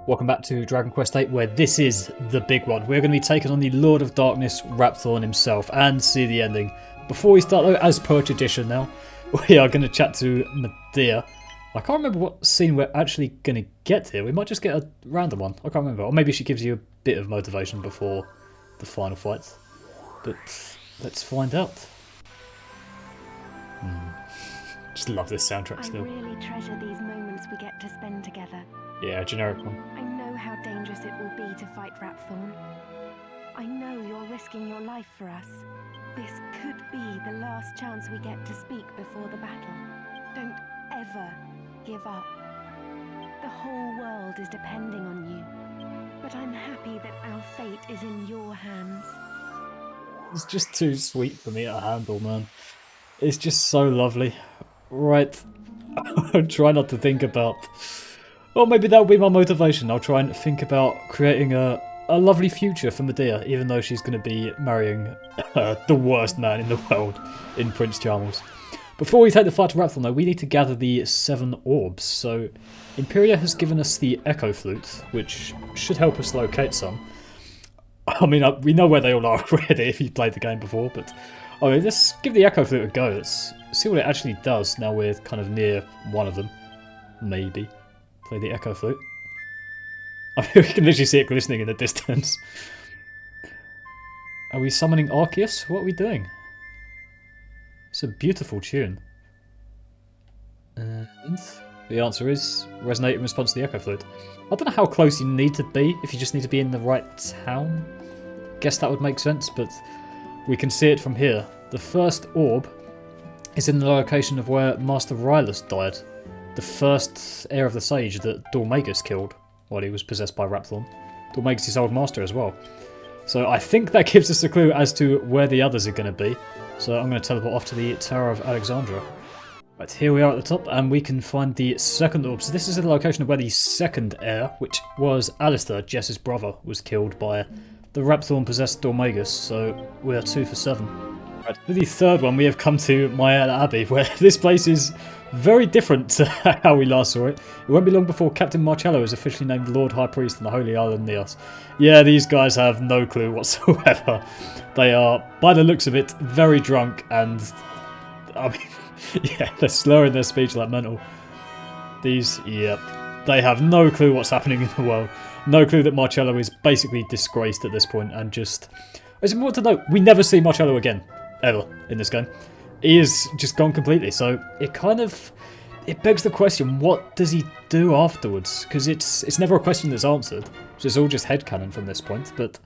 Welcome back to Dragon Quest VIII, where this is the big one. We're going to be taking on the Lord of Darkness, Rhapthorne himself, and see the ending. Before we start though, as per tradition now, we are going to chat to Medea. I can't remember what scene we're actually going to get here. We might just get a random one. I can't remember. Or maybe she gives you a bit of motivation before the final fight. But let's find out. Just love this soundtrack still. I really treasure these moments we get to spend together. Yeah, generic one. I know how dangerous it will be to fight Rapthorne. I know you're risking your life for us. This could be the last chance we get to speak before the battle. Don't ever give up. The whole world is depending on you. But I'm happy that our fate is in your hands. It's just too sweet for me to handle, man. It's just so lovely. Right. I'll try not to think about... Well, maybe that'll be my motivation. I'll try and think about creating a lovely future for Medea, even though she's going to be marrying the worst man in the world in Prince Charmless. Before we take the fight to Rapthorne, though, we need to gather the 7 orbs. So, Imperia has given us the Echo Flute, which should help us locate some. I mean, we know where they all are already if you've played the game before, but I mean, let's give the Echo Flute a go. Let's see what it actually does now we're kind of near one of them. Maybe. Play the Echo Flute. I mean, we can literally see it glistening in the distance. Are we summoning Arceus? What are we doing? It's a beautiful tune. And the answer is resonate in response to the Echo Flute. I don't know how close you need to be, if you just need to be in the right town. Guess that would make sense, but we can see it from here. The first orb is in the location of where Master Rylus died. The first heir of the Sage that Dormagus killed while he was possessed by Rapthorne. Dormagus' his old master as well. So I think that gives us a clue as to where the others are going to be. So I'm going to teleport off to the Tower of Alexandra. Right, here we are at the top, and we can find the second orb. So this is the location of where the second heir, which was Alistair, Jess's brother, was killed by the Rapthorne-possessed Dormagus. So we are 2 for 7. Right, for the third one, we have come to Myella Abbey, where this place is very different to how we last saw it. It won't be long before Captain Marcello is officially named Lord High Priest in the Holy Island Neos. Yeah, these guys have no clue whatsoever. They are, by the looks of it, very drunk and... I mean, yeah, they're slurring their speech like mental. These, yep, they have no clue what's happening in the world. No clue that Marcello is basically disgraced at this point and just... It's important to note, we never see Marcello again, ever, in this game. He is just gone completely, so it kind of... It begs the question, what does he do afterwards? Because it's never a question that's answered. So it's all just headcanon from this point, but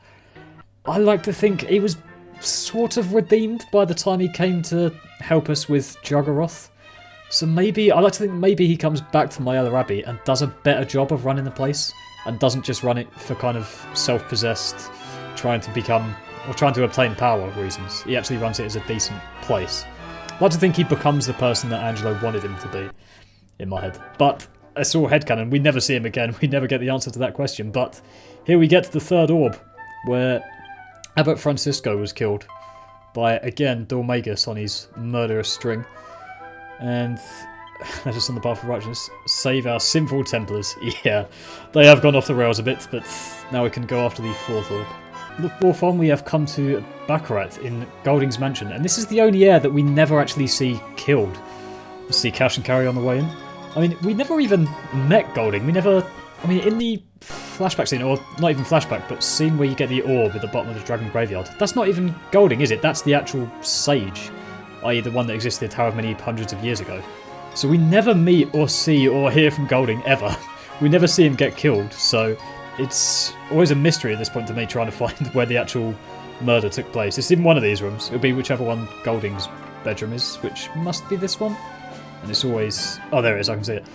I like to think he was sort of redeemed by the time he came to help us with Juggeroth. So maybe, I like to think maybe he comes back to Myella Abbey and does a better job of running the place, and doesn't just run it for kind of self-possessed, trying to become, or trying to obtain power reasons. He actually runs it as a decent place. I like to think he becomes the person that Angelo wanted him to be, in my head. But it's all headcanon. We never see him again. We never get the answer to that question. But here we get to the third orb, where Abbot Francisco was killed by, again, Dormagus on his murderous string. And let us on the path of righteousness. Save our sinful Templars. Yeah, they have gone off the rails a bit, but now we can go after the fourth orb. The fourth one, we have come to Baccarat in Golding's mansion, and this is the only heir that we never actually see killed. We see Cash and Carry on the way in. I mean, we never even met Golding. We never... I mean, in the flashback scene, or not even flashback, but scene where you get the orb at the bottom of the Dragon Graveyard, that's not even Golding, is it? That's the actual Sage, i.e. the one that existed however many hundreds of years ago. So we never meet or see or hear from Golding, ever. We never see him get killed, so... It's always a mystery at this point to me, trying to find where the actual murder took place. It's in one of these rooms. It'll be whichever one Golding's bedroom is, which must be this one. And it's always... Oh, there it is, I can see it.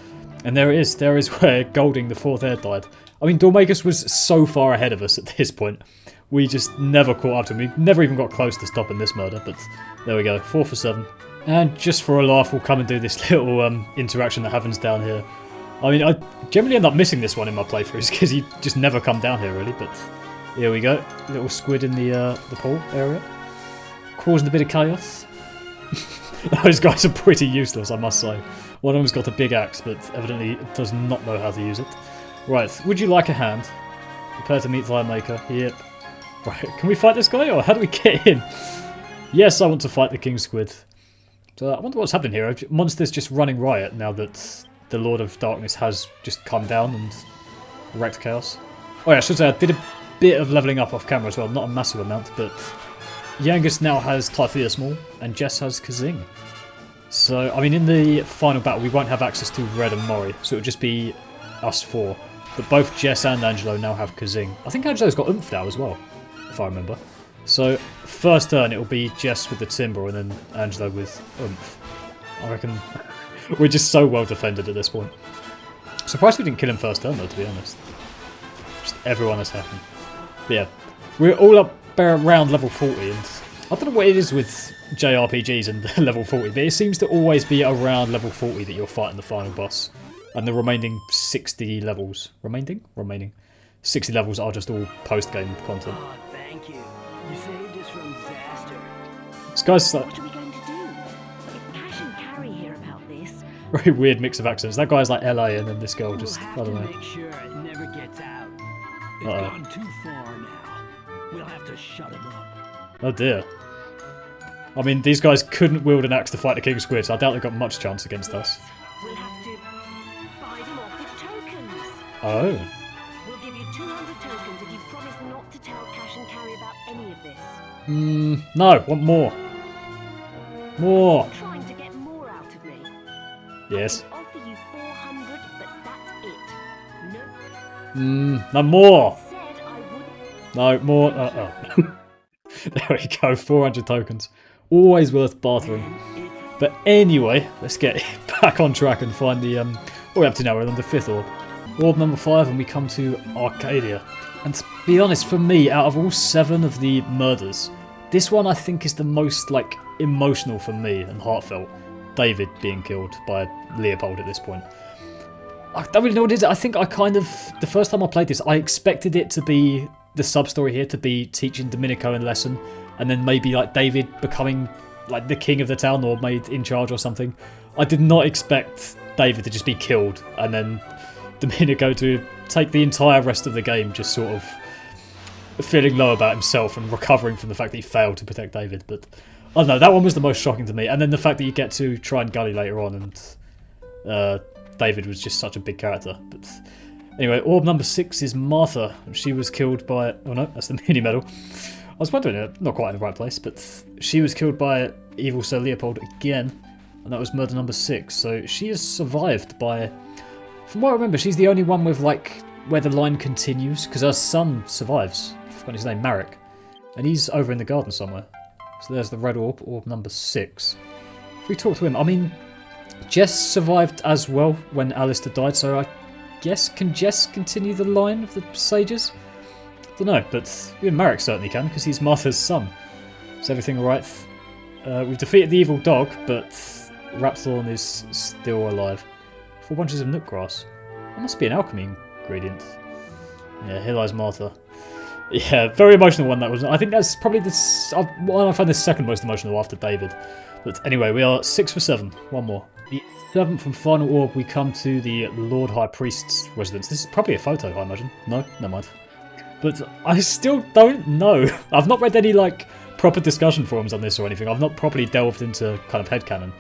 And there it is. There is where Golding, the fourth heir, died. I mean, Dormagus was so far ahead of us at this point. We just never caught up to him. We never even got close to stopping this murder, but there we go. 4 for 7. And just for a laugh, we'll come and do this little interaction that happens down here. I mean, I generally end up missing this one in my playthroughs because you just never come down here really, but here we go. Little squid in the pool area. Causing a bit of chaos. Those guys are pretty useless, I must say. One of them's got a big axe, but evidently does not know how to use it. Right, would you like a hand? Prepare to meet thy maker. Yep. Right, can we fight this guy, or how do we get in? Yes, I want to fight the King Squid. So I wonder what's happening here. Are monsters just running riot now that the Lord of Darkness has just come down and wrecked chaos? Oh yeah, I should say I did a bit of leveling up off camera as well. Not a massive amount, but Yangus now has Typhia Small, and Jess has Kazing. So, I mean, in the final battle, we won't have access to Red and Mori, so it'll just be us four. But both Jess and Angelo now have Kazing. I think Angelo's got Oomph now as well, if I remember. So, first turn it'll be Jess with the Timbrel and then Angelo with Oomph. I reckon we're just so well defended at this point. Surprised we didn't kill him first turn though, to be honest. Just everyone is happy. But yeah, we're all up around level 40, and I don't know what it is with JRPGs and level 40, but it seems to always be around level 40 that you're fighting the final boss. And the remaining 60 levels... Remaining 60 levels are just all post-game content. Oh, thank you. You saved us from disaster. This guy's like... What are we going to do? If Cash and Carrie hear about this... very weird mix of accents. That guy's like LA and then this girl just... We'll I have don't to know. make sure it never gets out. It's Uh-oh. gone too far now. We'll have to shut him up. Oh dear. I mean, these guys couldn't wield an axe to fight the King Squid, so I doubt they've got much chance against us. We'll have to buy them off with tokens. Oh. We'll give you 200 tokens if you promise not to tell Cash and Carrie about any of this. No, want more. More. Trying to get more out of me. Yes. I'll offer you 400, but that's it. No. No more. Said I wouldn't. No, more. Oh. There we go, 400 tokens. Always worth bartering. But anyway, let's get back on track and find the, what we're up to now, we're on the 5th orb. Orb number 5, and we come to Arcadia. And to be honest, for me, out of all 7 of the murders, this one I think is the most, like, emotional for me and heartfelt. David being killed by Leopold at this point. I don't really know what it is. I think I kind of, the first time I played this, I expected it to be, the sub-story here, to be teaching Domenico a lesson, and then maybe, like, David becoming, like, the king of the town or made in charge or something. I did not expect David to just be killed, and then Domenico to take the entire rest of the game just sort of feeling low about himself and recovering from the fact that he failed to protect David. But I don't know, that one was the most shocking to me. And then the fact that you get to try and Gully later on, and David was just such a big character. But anyway, orb number 6 is Martha. She was killed by... Oh no, that's the mini medal. I was wondering, not quite in the right place, but she was killed by evil Sir Leopold again. And that was murder number 6. So she is survived by... From what I remember, she's the only one with, like, where the line continues, because her son survives. I've forgotten his name, Marek. And he's over in the garden somewhere. So there's the red orb, orb number 6. If we talk to him, I mean, Jess survived as well when Alistair died, so I guess, can Jess continue the line of the sages? I don't know, but even Marek certainly can, because he's Martha's son. Is everything alright? We've defeated the evil dog, but Rapthorne is still alive. 4 bunches of nook grass. That must be an alchemy ingredient. Yeah, here lies Martha. Yeah, very emotional one that was. I think that's probably the one I find the second most emotional after David. But anyway, we are 6 for 7. One more. The 7th and final orb, we come to the Lord High Priest's residence. This is probably a photo, I imagine. No, never mind. But I still don't know. I've not read any like proper discussion forums on this or anything. I've not properly delved into kind of headcanon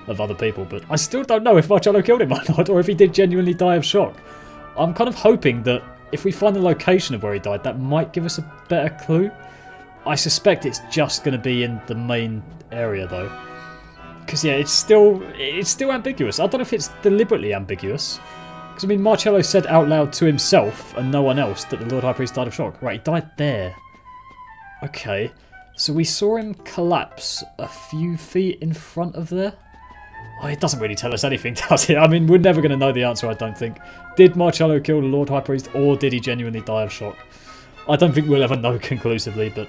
of other people, but I still don't know if Marcello killed him or not, or if he did genuinely die of shock. I'm kind of hoping that if we find the location of where he died, that might give us a better clue. I suspect it's just going to be in the main area though. Because yeah, it's still ambiguous. I don't know if it's deliberately ambiguous. Because I mean, Marcello said out loud to himself and no one else that the Lord High Priest died of shock. Right, he died there. Okay, so we saw him collapse a few feet in front of there. Oh, it doesn't really tell us anything, does it? I mean, we're never going to know the answer, I don't think. Did Marcello kill the Lord High Priest, or did he genuinely die of shock? I don't think we'll ever know conclusively, but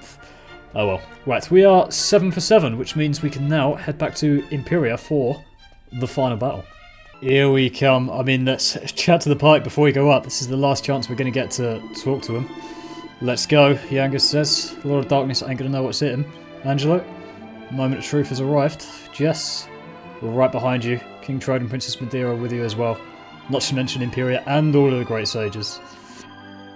oh well. Right, we are 7 for 7, which means we can now head back to Imperia for the final battle. Here we come. I mean, let's chat to the pike before we go up. This is the last chance we're going to get to talk to him. Let's go, Yangus says. Lord of Darkness ain't going to know what's hit him. Angelo, moment of truth has arrived. Jess, we're right behind you. King Trode and Princess Medea are with you as well. Not to mention Imperia and all of the Great Sages.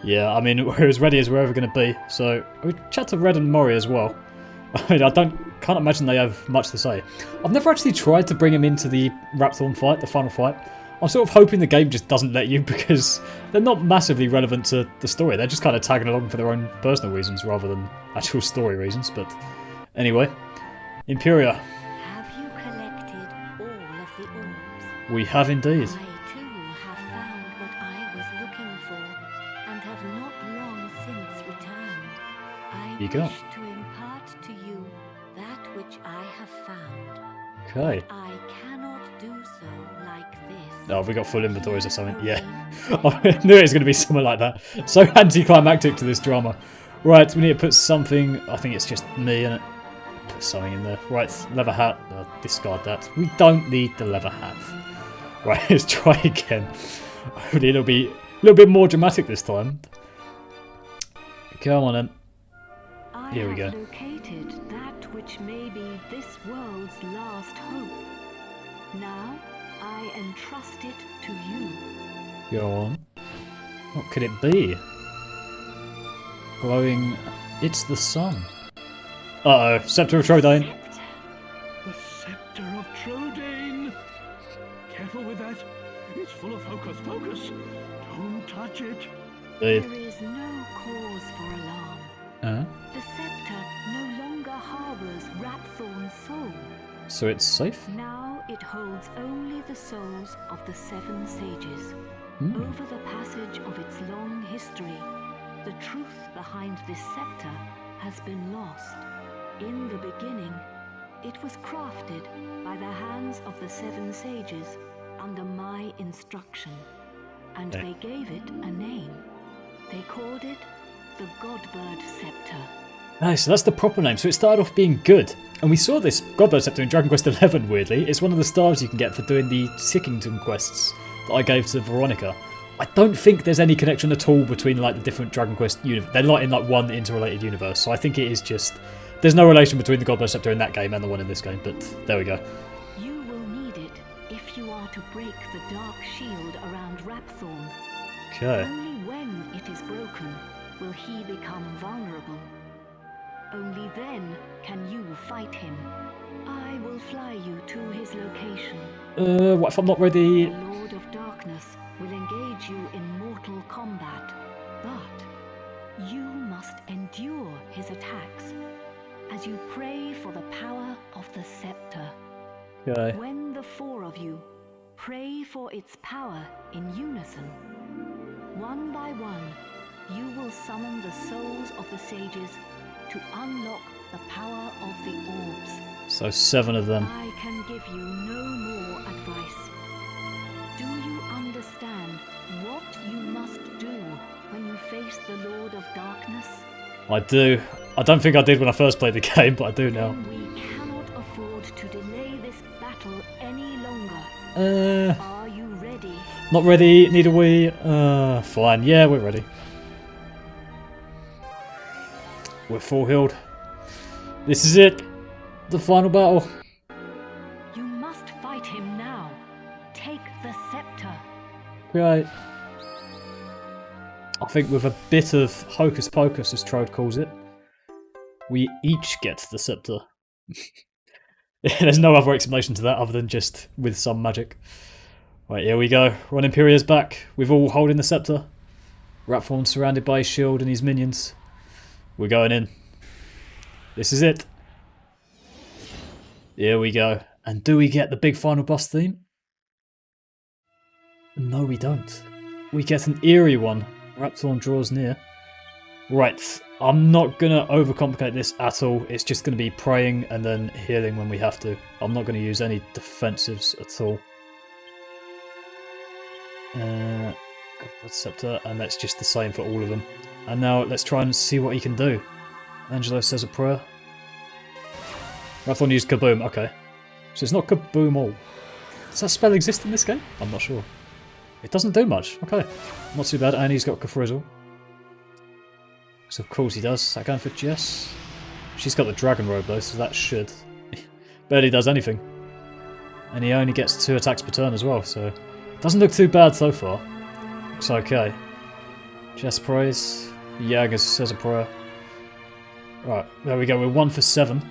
Yeah, I mean, we're as ready as we're ever going to be. So, we chat to Red and Mori as well. I mean, can't imagine they have much to say. I've never actually tried to bring him into the Rapthorne fight, the final fight. I'm sort of hoping the game just doesn't let you because they're not massively relevant to the story. They're just kind of tagging along for their own personal reasons rather than actual story reasons. But anyway, Imperia. Have you collected all of the orbs? We have indeed. I too have found what I was looking for and have not long since returned. I You go. wish to impart to you that which I have found. Okay. I cannot do so like this. Oh, have we got full inventories or something? Yeah. I knew it was going to be something like that. So anticlimactic to this drama. Right, we need to put something. I think it's just me, innit? Put something in there. Right, leather hat. Discard that. We don't need the leather hat. Right, let's try again. Hopefully it'll be a little bit more dramatic this time. Come on then. Here we go. I have located that which may be this world's last hope. Now I entrust it to you. Go on. What could it be? Glowing. It's the sun. Uh oh, Scepter of Trodain. The Scepter of Trodain. Careful with that. It's full of hocus pocus. Don't touch it. There is no cause for alarm. Uh, The scepter no longer harbors Rapthorne's soul. so it's safe? Now it holds only the souls of the 7 sages. Hmm. Over the passage of its long history, the truth behind this scepter has been lost. In the beginning, it was crafted by the hands of the 7 sages under my instruction, and Okay. they gave it a name. They called it the Godbird Scepter. Nice, so that's the proper name. So it started off being good. And we saw this Godbird Scepter in Dragon Quest XI, weirdly. It's one of the stars you can get for doing the Sickington quests that I gave to Veronica. I don't think there's any connection at all between like the different Dragon Quest universe. They're not in like one interrelated universe. So I think it is just... There's no relation between the Godbird Scepter in that game and the one in this game. But there we go. You will need it if you are to break the dark shield around Rapthorne. Okay. Only when it is broken will he become vulnerable. Only then can you fight him. I will fly you to his location. What if I'm not ready? The Lord of Darkness will engage you in mortal combat, but you must endure his attacks as you pray for the power of the scepter. Okay. When the 4 of you pray for its power in unison, one by one, you will summon the souls of the sages to unlock the power of the orbs. So 7 of them. I can give you no more advice. Do you understand what you must do when you face the Lord of Darkness? I do. I don't think I did when I first played the game, but I do now. Then we cannot afford to delay this battle any longer. Are you ready? Not ready, neither we. Fine. Yeah, we're ready. We're full healed. This is it. The final battle. You must fight him now. Take the scepter. Right. I think with a bit of hocus pocus, as Trode calls it, we each get the scepter. There's no other explanation to that other than just with some magic. Right, here we go. We're on Imperia's back. We're all holding the scepter. Rapthorne surrounded by his shield and his minions. We're going in. This is it. Here we go. And do we get the big final boss theme? No, we don't. We get an eerie one. Rapthorne draws near. Right, I'm not going to overcomplicate this at all. It's just going to be praying and then healing when we have to. I'm not going to use any defensives at all. Godbird Scepter, and that's just the same for all of them. And now let's try and see what he can do. Angelo says a prayer. Rapthorne used Kaboom, okay. So it's not Kaboom all. Does that spell exist in this game? I'm not sure. It doesn't do much, okay. Not too bad, and he's got Kafrizzle. So of course he does. Is that going for Jess? She's got the Dragon Robe though, so that should. Barely does anything. And he only gets 2 attacks per turn as well, so Doesn't look too bad so far. Looks okay. Jess prays. Jaeger says a prayer. Right, there we go. We're 1 for 7.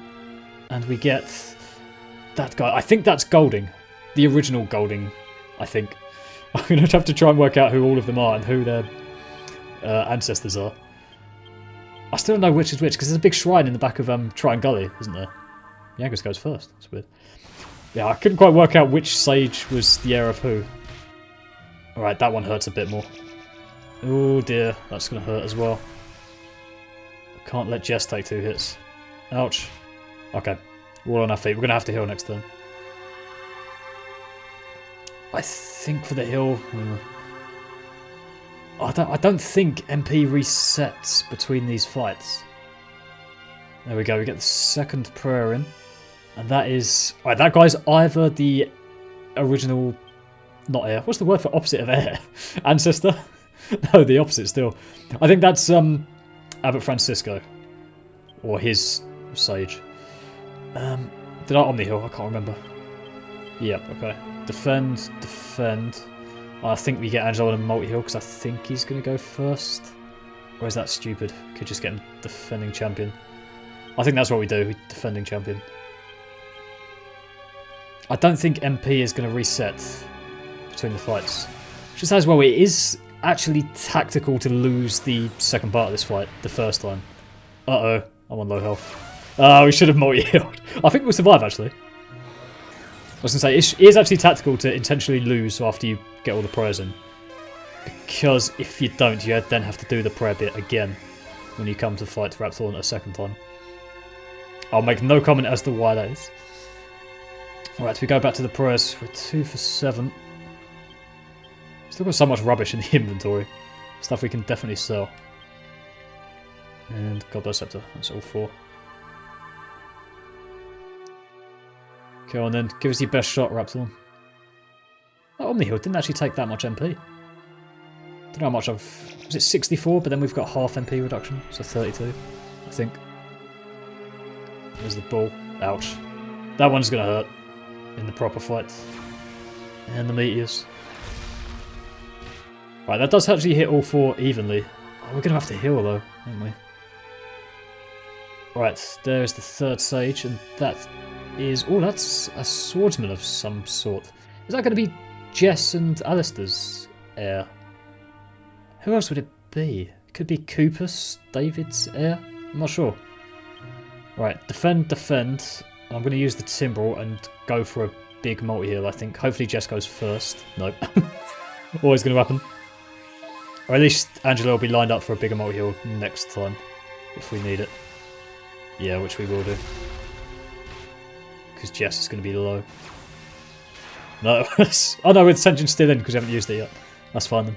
And we get that guy. I think that's Golding. The original Golding, I think. I'm going to have to try and work out who all of them are and who their ancestors are. I still don't know which is which, because there's a big shrine in the back of Trian Gully, isn't there? Jaeger goes first. That's weird. Yeah, I couldn't quite work out which sage was the heir of who. Alright, that one hurts a bit more. Oh dear, that's going to hurt as well. Can't let Jess take 2 hits. Ouch. Okay, we're all on our feet. We're going to have to heal next turn. I think for the heal... I don't think MP resets between these fights. There we go, we get the second prayer in. And that is... Alright, that guy's either the original... Not heir. What's the word for opposite of heir? Ancestor? No, the opposite still. I think that's Abbot Francisco. Or his sage. Did I Omni Heal? I can't remember. Yep, okay. Defend, defend. I think we get Angelo on a multi-heal because I think he's going to go first. Or is that stupid? Could just get him defending champion. I think that's what we do, defending champion. I don't think MP is going to reset between the fights. Just as well, it is actually tactical to lose the second part of this fight the first time. Uh-oh, I'm on low health. We should have multi-healed. I think we'll survive, actually. I was going to say, it is actually tactical to intentionally lose after you get all the prayers in. Because if you don't, you then have to do the prayer bit again when you come to fight Rapthorne a second time. I'll make no comment as to why that is. Alright, we go back to the prayers. We're 2 for 7. Still got so much rubbish in the inventory. Stuff we can definitely sell. And Godbless Scepter. That's all 4. Go on then. Give us your best shot, Rapthorne. That Omni Heal didn't actually take that much MP. Don't know how much I've... Was it 64? But then we've got half MP reduction. So 32, I think. There's the ball. Ouch. That one's going to hurt in the proper fight. And the meteors. Right, that does actually hit all 4 evenly. Oh, we're going to have to heal though, aren't we? Right, there's the third sage, and that is... Oh, that's a swordsman of some sort. Is that going to be Jess and Alistair's heir? Who else would it be? It could be Coopus, David's heir? I'm not sure. Right, defend, defend. I'm going to use the Timbrel and go for a big multi-heal, I think. Hopefully Jess goes first. Nope. Always going to happen. Or at least Angela will be lined up for a bigger multi-heal next time, if we need it. Yeah, which we will do. Because Jess is going to be low. No. Oh no, with Tension still in, because we haven't used it yet. That's fine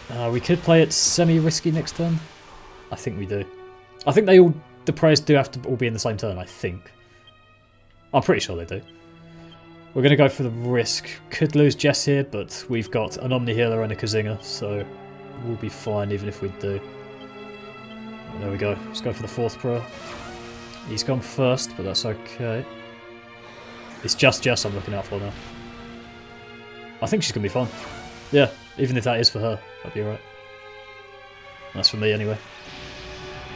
then. We could play it semi-risky next turn. I think we do. I think the prayers do have to all be in the same turn, I think. I'm pretty sure they do. We're going to go for the risk. Could lose Jess here, but we've got an Omni Healer and a Kazinga, so we'll be fine even if we do. There we go. Let's go for the 4th prayer. He's gone first, but that's okay. It's just Jess I'm looking out for now. I think she's going to be fine. Yeah, even if that is for her, that'll be alright. That's for me anyway.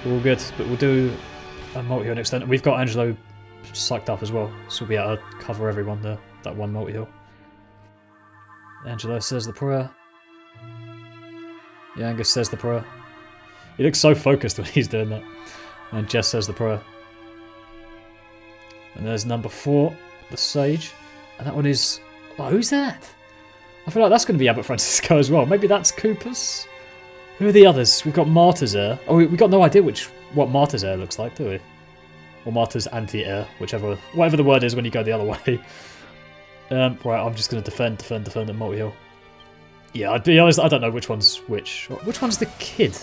We're all good, but we'll do a multi-heal next turn. We've got Angelo psyched up as well, so we'll be able to cover everyone there. That one multi-heal. Angelo says the prayer. Angus says the prayer. He looks so focused when he's doing that. And Jess says the prayer. And there's number 4, the Sage. And that one is... Oh, who's that? I feel like that's going to be Abbot Francisco as well. Maybe that's Coopus? Who are the others? We've got Martyr's heir. Oh, we've got no idea what Martyr's heir looks like, do we? Or Martyr's anti-heir, whatever the word is when you go the other way. Right, I'm just going to defend and multi-heal. Yeah, I'd be honest, I don't know which one's which. Which one's the kid?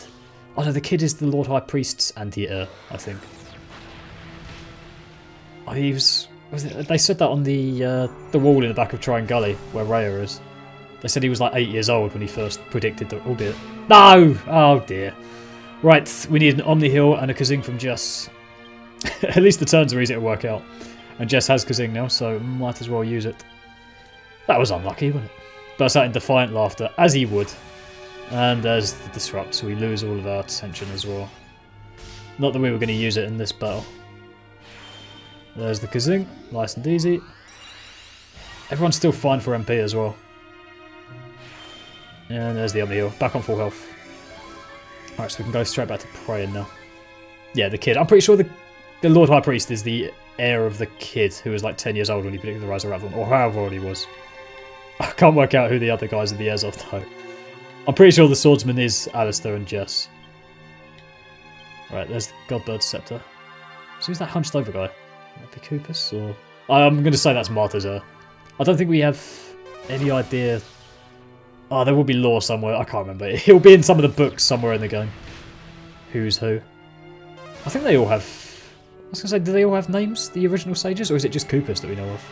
Oh no, the kid is the Lord High Priest's anti-heir, I think. Oh, he was it, they said that on the wall in the back of Trian Gully, where Rhea is. They said he was like 8 years old when he first predicted the... Oh dear. No! Oh dear. Right, we need an Omni Heal and a Kazing from Jess. At least the turns are easy to work out. And Jess has Kazing now, so might as well use it. That was unlucky, wasn't it? bursts out in defiant laughter, as he would. And there's the disrupt, so we lose all of our attention as well. Not that we were going to use it in this battle. There's the Kazing, nice and easy. Everyone's still fine for MP as well. And there's the Omni Heal, back on full health. Alright, so we can go straight back to praying now. Yeah, the kid. I'm pretty sure the Lord High Priest is the heir of the kid who was like 10 years old when he predicted the rise of Rapthorne, or however old he was. I can't work out who the other guys are the heirs of though. I'm pretty sure the swordsman is Alistair and Jess. Right, there's the Godbird's Scepter. So who's that hunched over guy? Might be Coopus, or... I'm going to say that's Martha's heir. I don't think we have any idea... Oh, there will be lore somewhere, I can't remember. It'll be in some of the books somewhere in the game. Who's who. I think they all have... I was going to say, do they all have names, the original sages, or is it just Coopus that we know of?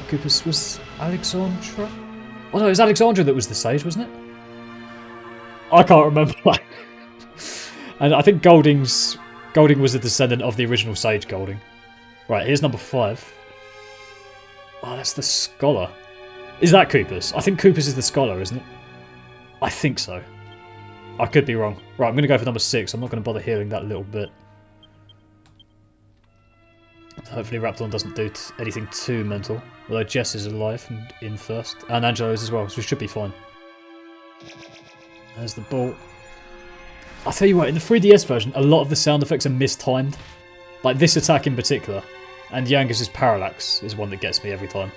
Coopus was Alexandra? Oh no, it was Alexandra that was the sage, wasn't it? I can't remember. And I think Golding was a descendant of the original sage Golding. Right, here's number 5. Oh, that's the scholar. Is that Coopus? I think Coopus is the scholar, isn't it? I think so. I could be wrong. Right, I'm going to go for number 6. I'm not going to bother healing that little bit. Hopefully Rapthorne doesn't do anything too mental. Although Jess is alive and in first. And Angelo is as well, so we should be fine. There's the ball. I'll tell you what, in the 3DS version, a lot of the sound effects are mistimed. Like this attack in particular. And Yangis's parallax is one that gets me every time.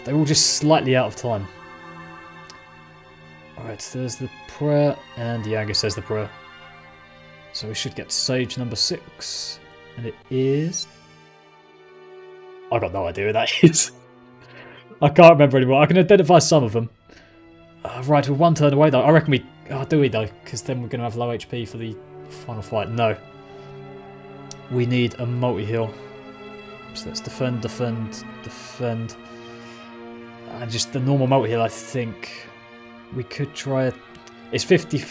They're all just slightly out of time. Alright, so there's the prayer, and Yangis says the prayer. So we should get sage number 6. And it is... I got no idea who that is. I can't remember anymore. I can identify some of them. Right, we're one turn away though. I reckon we... Oh, do we though? Because then we're going to have low HP for the final fight. No. We need a multi-heal. So let's defend, defend, defend. And just the normal multi-heal, I think. We could try it. It's 50...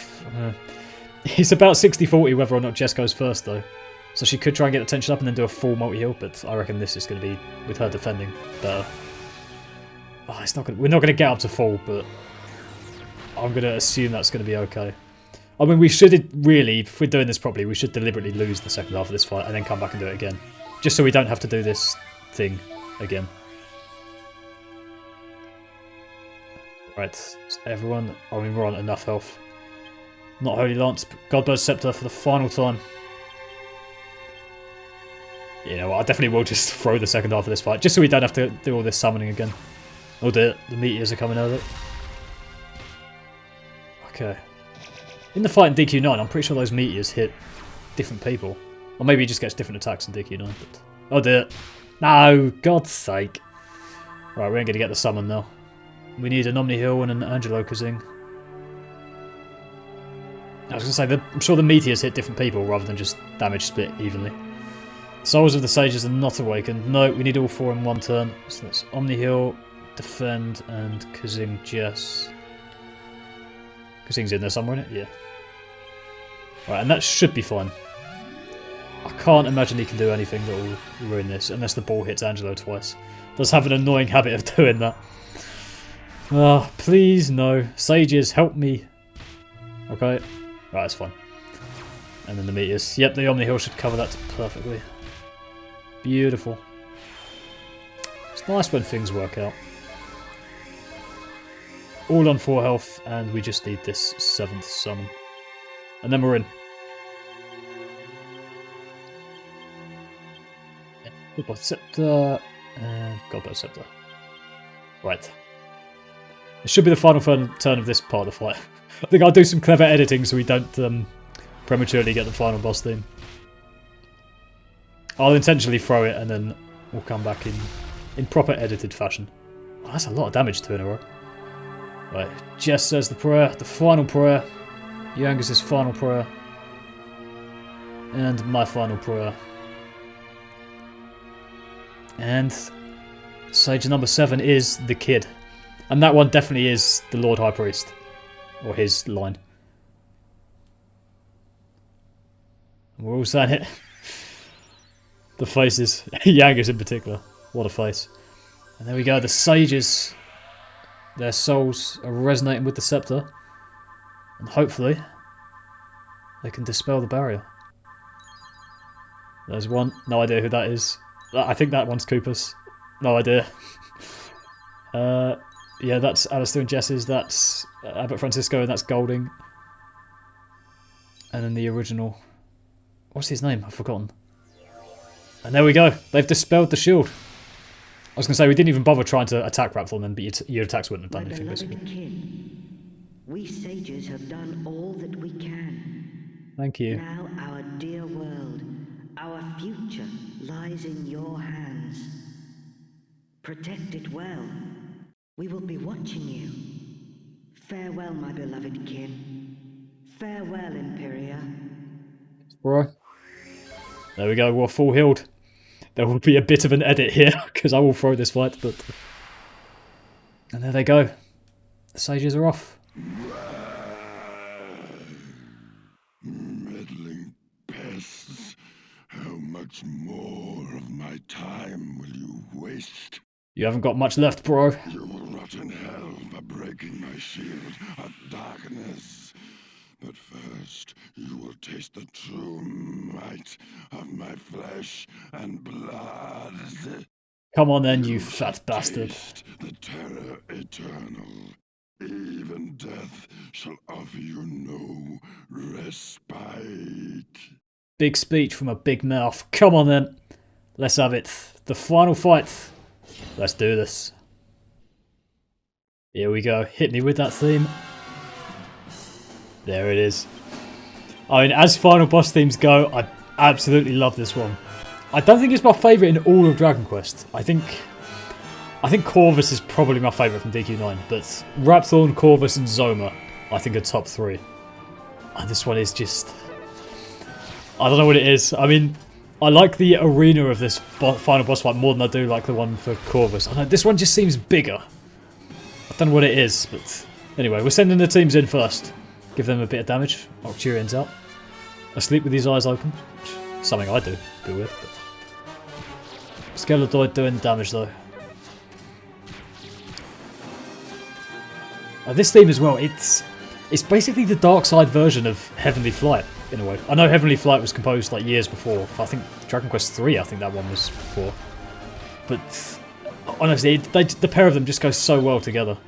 it's about 60-40 whether or not Jess goes first though. So she could try and get the tension up and then do a full multi-heal, but I reckon this is going to be, with her defending, better. Oh, it's not gonna, we're not going to get up to full, but I'm going to assume that's going to be okay. I mean, we should really, if we're doing this properly, we should deliberately lose the second half of this fight and then come back and do it again. Just so we don't have to do this thing again. Right, so everyone, I mean, we're on enough health. Not Holy Lance, but Godbird's Scepter for the final time. You know what, I definitely will just throw the second half of this fight, just so we don't have to do all this summoning again. Oh dear, the meteors are coming over. Okay. In the fight in DQ9, I'm pretty sure those meteors hit different people. Or maybe he just gets different attacks in DQ9, but... Oh dear. No, God's sake. Right, we ain't going to get the summon now. We need an Omni Heal and an Angelo Kazing. I was going to say, I'm sure the meteors hit different people rather than just damage split evenly. Souls of the Sages are not awakened. No, we need all 4 in one turn. So that's Omni Heal, Defend, and Kazing Jess. Kazing's in there somewhere, isn't it? Yeah. Right, and that should be fine. I can't imagine he can do anything that will ruin this, unless the ball hits Angelo twice. Does have an annoying habit of doing that. Ah, please, no. Sages, help me. Okay. Right, that's fine. And then the meteors. Yep, the Omni Heal should cover that perfectly. Beautiful. It's nice when things work out. All on 4 health, and we just need this 7th summon. And then we're in. Godbird's Scepter, and Godbird's Scepter. Right. It should be the final turn of this part of the fight. I think I'll do some clever editing so we don't prematurely get the final boss theme. I'll intentionally throw it and then we'll come back in proper edited fashion. Oh, that's a lot of damage 2 in a row. Right, Jess says the prayer, the final prayer. Yangis's final prayer. And my final prayer. And Sage number 7 is the kid. And that one definitely is the Lord High Priest. Or his line. And we're all saying it. The faces. Yangis in particular. What a face. And there we go, the Sages. Their souls are resonating with the scepter. And hopefully, they can dispel the barrier. There's one. No idea who that is. I think that one's Cooper's. No idea. Yeah, that's Alistair and Jess's. That's Abbot Francisco, and that's Golding. And then the original... What's his name? I've forgotten. And there we go. They've dispelled the shield. I was going to say, we didn't even bother trying to attack Rapthorne then, but your attacks wouldn't have done anything, basically. Kin, we sages have done all that we can. Thank you. Now our dear world, our future lies in your hands. Protect it well. We will be watching you. Farewell, my beloved kin. Farewell, Imperia. Bro. There we go, we're full healed. There will be a bit of an edit here, because I will throw this fight, but... And there they go. The sages are off. Meddling pests. How much more of my time will you waste? You haven't got much left, bro. You will rot in hell for breaking my shield of darkness. But first, you will taste the true might of my flesh and blood. Come on then, you fat bastard. Taste the terror eternal. Even death shall offer you no respite. Big speech from a big mouth. Come on then. Let's have it. The final fight. Let's do this. Here we go. Hit me with that theme. There it is. I mean, as final boss themes go, I absolutely love this one. I don't think it's my favourite in all of Dragon Quest. I think Corvus is probably my favourite from DQ9, but Rapthorne, Corvus and Zoma I think are top 3. And this one is just... I don't know what it is. I mean, I like the arena of this final boss fight more than I do like the one for Corvus. I know, this one just seems bigger. I don't know what it is, but... Anyway, we're sending the teams in first. Give them a bit of damage. Arcturian's out. Asleep with his eyes open. Something I do. It's a bit weird. But... Skeletoid doing damage though. This theme as well, it's basically the dark side version of Heavenly Flight, in a way. I know Heavenly Flight was composed like years before. I think Dragon Quest III, I think that one was before. But honestly, the pair of them just go so well together.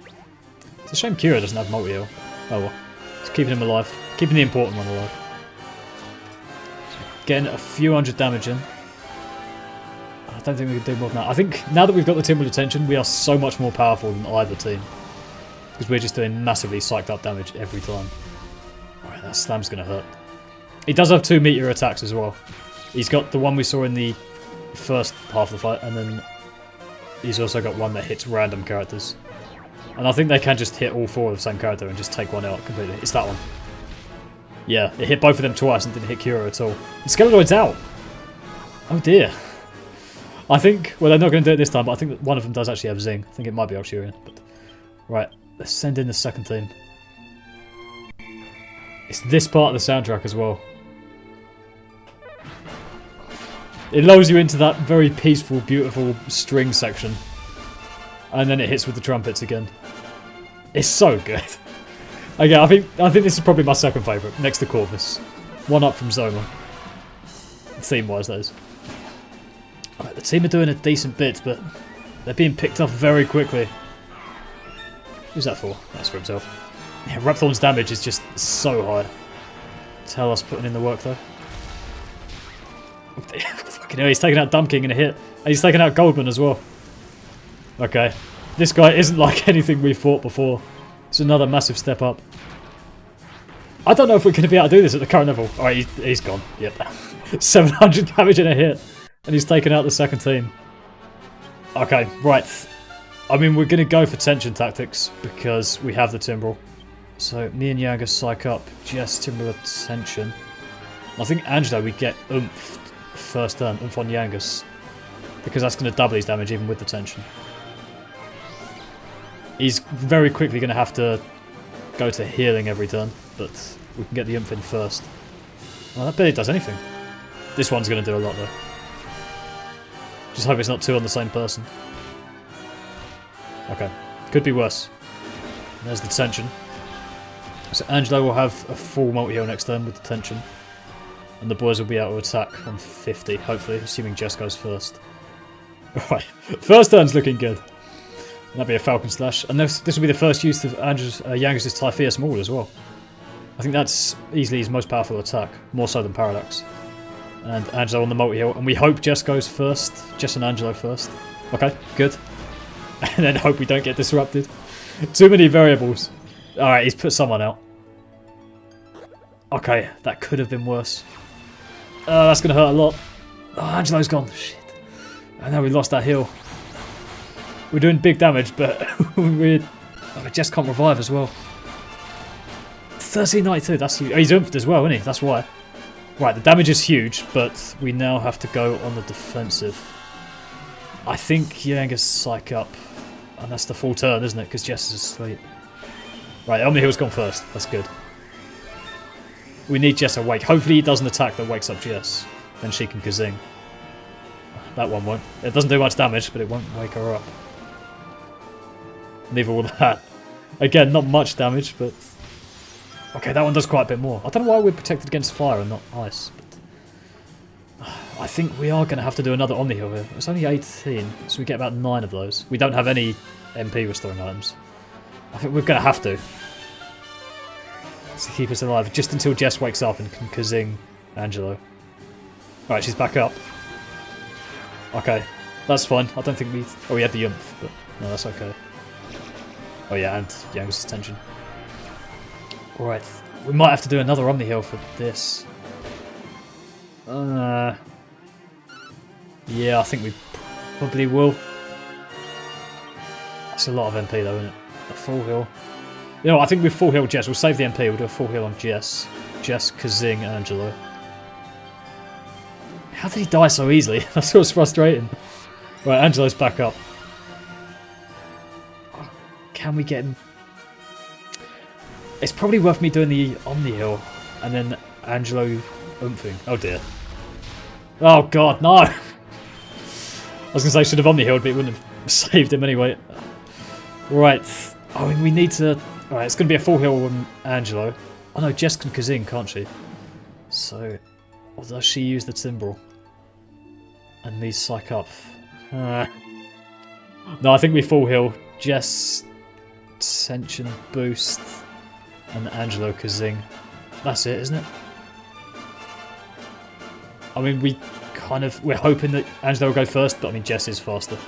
It's a shame Kira doesn't have multi-heal. Oh well. It's keeping him alive. Keeping the important one alive. Getting a few hundred damage in. I don't think we can do more than that. I think now that we've got the Timbrel of Tension, we are so much more powerful than either team. Because we're just doing massively psyched up damage every time. Alright, that slam's going to hurt. He does have 2 meteor attacks as well. He's got the one we saw in the first half of the fight, and then he's also got one that hits random characters. And I think they can just hit all 4 of the same character and just take one out completely. It's that one. Yeah, it hit both of them twice and didn't hit Kira at all. And Skeletoid's out! Oh dear. I think, well, they're not going to do it this time, but I think that one of them does actually have Zing. I think it might be Arcturian. But... Right, let's send in the second team. It's this part of the soundtrack as well. It lulls you into that very peaceful, beautiful string section. And then it hits with the trumpets again. It's so good. Okay, I think this is probably my second favourite, next to Corvus. One up from Zoma. Theme-wise, that is. Alright, the team are doing a decent bit, but they're being picked off very quickly. Who's that for? That's for himself. Yeah, Rapthorne's damage is just so high. Tell us putting in the work though. Fucking hell, he's taking out Dumb King in a hit. And he's taking out Goldman as well. Okay. This guy isn't like anything we fought before. It's another massive step up. I don't know if we're going to be able to do this at the current level. Alright, he's gone. Yep. 700 damage in a hit. And he's taken out the second team. Okay, right. I mean, we're going to go for tension tactics because we have the Timbrel. So, me and Yanga psych up just Timbrel of Tension. I think Angelo, we get Oomph first turn, Oomph on Yangus. Because that's going to double his damage even with the tension. He's very quickly going to have to go to healing every turn, but we can get the Oomph in first. Well, that barely does anything. This one's going to do a lot though. Just hope it's not 2 on the same person. Okay. Could be worse. There's the tension. So Angelo will have a full multi-heal next turn with the tension. And the boys will be able to attack on 50, hopefully, assuming Jess goes first. Right, first turn's looking good. That'd be a Falcon Slash. And this will be the first use of Yangus' Typhoeus Maul as well. I think that's easily his most powerful attack, more so than Paradox. And Angelo on the multi-heal. And we hope Jess goes first. Jess and Angelo first. Okay, good. And then hope we don't get disrupted. Too many variables. Alright, he's put someone out. Okay, that could have been worse. That's going to hurt a lot. Oh, Angelo's gone. Shit. I know we lost that heal. We're doing big damage, but we just can't revive as well. 1392, that's huge. Oh, he's oomphed as well, isn't he? That's why. Right, the damage is huge, but we now have to go on the defensive. I think Yangus psych up. And that's the full turn, isn't it? Because Jess is asleep. Right, Omni-Heal's gone first. That's good. We need Jess awake. Hopefully he does an attack that wakes up Jess. Then she can Kazing. That one won't. It doesn't do much damage, but it won't wake her up. Neither will that. Again, not much damage, but... Okay, that one does quite a bit more. I don't know why we're protected against fire and not ice, but... I think we are going to have to do another Omni-Heal here. It's only 18, so we get about 9 of those. We don't have any MP restoring items. I think we're going to have to keep us alive, just until Jess wakes up and can Kazing Angelo. Alright, she's back up. Okay, that's fine. I don't think we... Oh, we had the Yumph, but no, that's okay. Oh yeah, and Yangus' tension. Alright, we might have to do another Omni-Heal for this. Yeah, I think we probably will. That's a lot of MP though, isn't it? A full heal. You know, I think we full heal Jess. We'll save the MP. We'll do a full heal on Jess. Jess, Kazing, Angelo. How did he die so easily? That's what's frustrating. Right, Angelo's back up. Can we get him? It's probably worth me doing the Omni-Heal and then Angelo oomping. Oh dear. Oh god, no! I was going to say I should have Omni-Healed, but it wouldn't have saved him anyway. Right. Oh, we need to... Alright, it's going to be a full heal on Angelo. Oh no, Jess can Kazing, can't she? So, or does she use the Timbrel? And me psych up? No, I think we full heal. Jess, Tension boost, and Angelo Kazing. That's it, isn't it? I mean, we're hoping that Angelo will go first, but I mean, Jess is faster.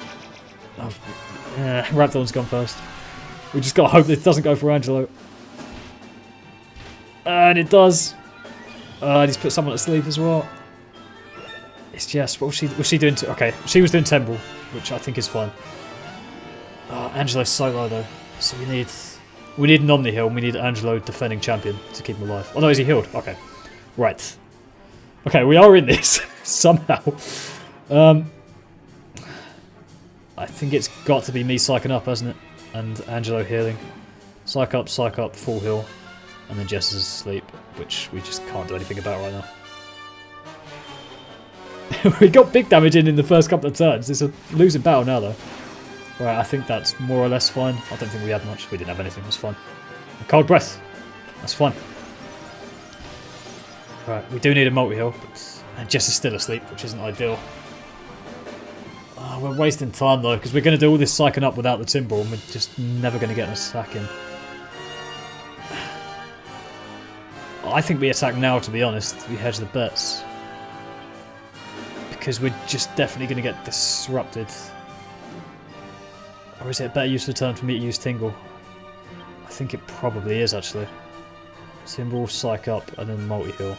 Oh, yeah, Rapthorne's gone first. We just gotta hope that it doesn't go for Angelo. And it does. He's put someone to sleep as well. It's Jess. What was she doing? Okay, she was doing Timbrel, which I think is fine. Angelo's so low though, so we need an Omni-Heal. We need Angelo defending champion to keep him alive. Oh no, is he healed? Okay, right. Okay, we are in this somehow. I think it's got to be me psyching up, hasn't it? And Angelo healing. Psych up, full heal. And then Jess is asleep, which we just can't do anything about right now. We got big damage in the first couple of turns. It's a losing battle now, though. Right, I think that's more or less fine. I don't think we had much. We didn't have anything. It was fine. A cold breath. That's fine. Right, we do need a multi-heal, but Jess is still asleep, which isn't ideal. We're wasting time though, because we're going to do all this psyching up without the Timbrel, and we're just never going to get an attack in. I think we attack now, to be honest. We hedge the bets. Because we're just definitely going to get disrupted. Or is it a better use of the turn for me to use Tingle? I think it probably is, actually. Timbrel, psych up, and then multi-heal.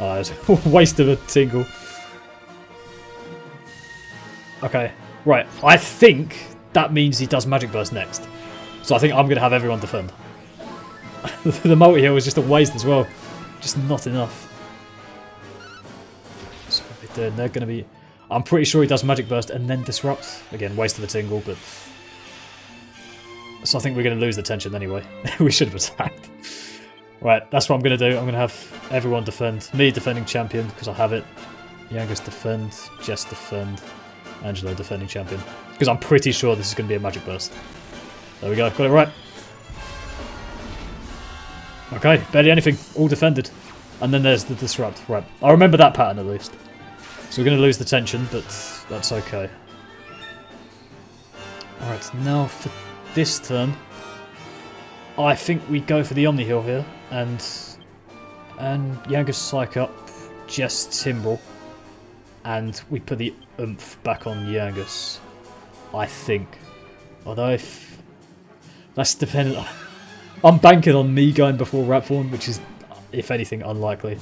It's a waste of a Tingle. Okay, right. I think that means he does Magic Burst next. So I think I'm going to have everyone defend. The multi-heal is just a waste as well. Just not enough. So they're going to be... I'm pretty sure he does Magic Burst and then Disrupt. Again, waste of a Tingle, but... So I think we're going to lose the tension anyway. We should have attacked. Right, that's what I'm going to do. I'm going to have everyone defend. Me defending champion, because I have it. Yangus defend. Jess defend. Angelo defending champion. Because I'm pretty sure this is going to be a Magic Burst. There we go, got it right. Okay, barely anything. All defended. And then there's the disrupt. Right. I remember that pattern at least. So we're going to lose the tension, but that's okay. Alright, now for this turn, I think we go for the Omni Heal here, and Yangus psych up just Timbrel, and we put the oomph back on Yangus, I think. Although if that's dependent, I'm banking on me going before Rapthorne, which is, if anything, unlikely.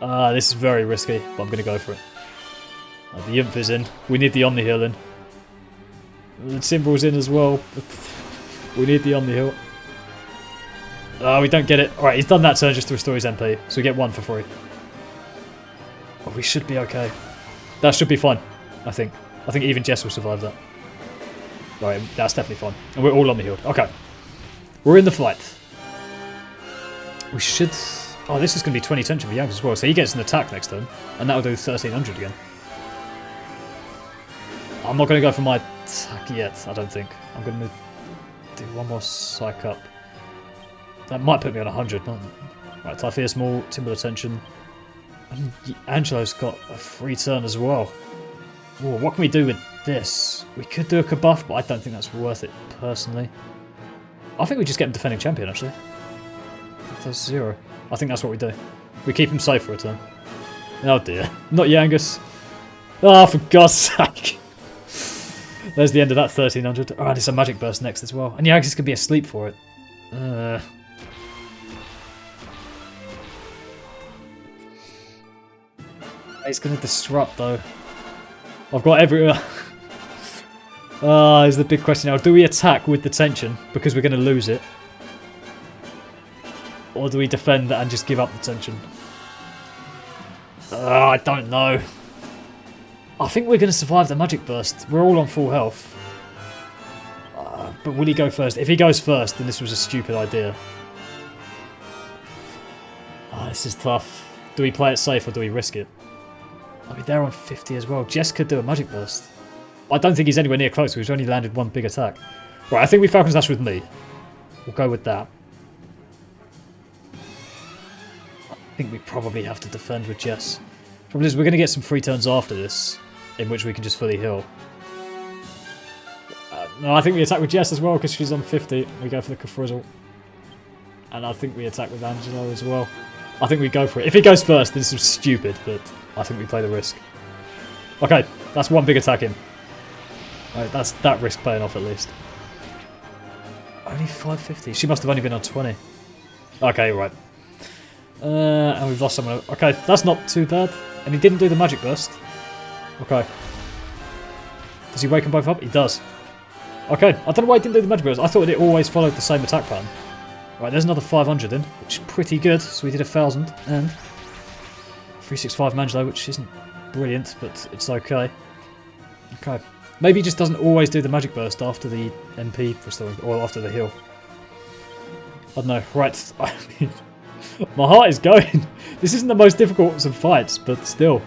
This is very risky, but I'm going to go for it. The oomph is in. We need the Omni Heal in. The Timbrel's in as well. We need the Omni Heal. We don't get it. Alright, he's done that turn just to restore his MP. So we get 1 for free. Oh, we should be okay. That should be fine, I think. I think even Jess will survive that. Right, that's definitely fine. And we're all Omni Healed. Okay. We're in the fight. We should... Oh, this is going to be 20 tension for Yangus as well. So he gets an attack next turn. And that'll do 1300 again. I'm not going to go for my attack yet, I don't think. I'm going to do one more psych up. That might put me on 100. Right, Typhia Small, Timbrel of Tension. And Angelo's got a free turn as well. Ooh, what can we do with this? We could do a Kabuff, but I don't think that's worth it, personally. I think we just get him defending champion, actually. That's 0. I think that's what we do. We keep him safe for a turn. Oh dear. Not Yangus. Oh, for God's sake. There's the end of that 1300. Alright, it's a Magic Burst next as well. And Yangus could be asleep for it. It's going to disrupt though. I've got every... is the big question now. Do we attack with the tension because we're going to lose it? Or do we defend and just give up the tension? I don't know. I think we're going to survive the Magic Burst. We're all on full health. But will he go first? If he goes first, then this was a stupid idea. This is tough. Do we play it safe or do we risk it? I mean, they're on 50 as well. Jess could do a Magic Burst. I don't think he's anywhere near close. He's only landed 1 big attack. Right, I think we Falcon's Dash with me. We'll go with that. I think we probably have to defend with Jess. Problem is, we're going to get some free turns after this, in which we can just fully heal. No, I think we attack with Jess as well, because she's on 50. We go for the Kafrizzle. And I think we attack with Angelo as well. I think we go for it. If he goes first, this is stupid, but I think we play the risk. Okay, that's 1 big attack in. Right, that's that risk paying off at least. Only 550. She must have only been on 20. Okay, right. And we've lost someone. Okay, that's not too bad. And he didn't do the Magic Burst. Okay. Does he wake them both up? He does. Okay, I don't know why he didn't do the Magic Burst. I thought it always followed the same attack pattern. Right, there's another 500 in, which is pretty good. So we did 1,000 and 365 Mangelo, which isn't brilliant, but it's okay. Okay. Maybe he just doesn't always do the Magic Burst after the MP restoring, or after the heal. I don't know. Right. My heart is going. This isn't the most difficult of fights, but still.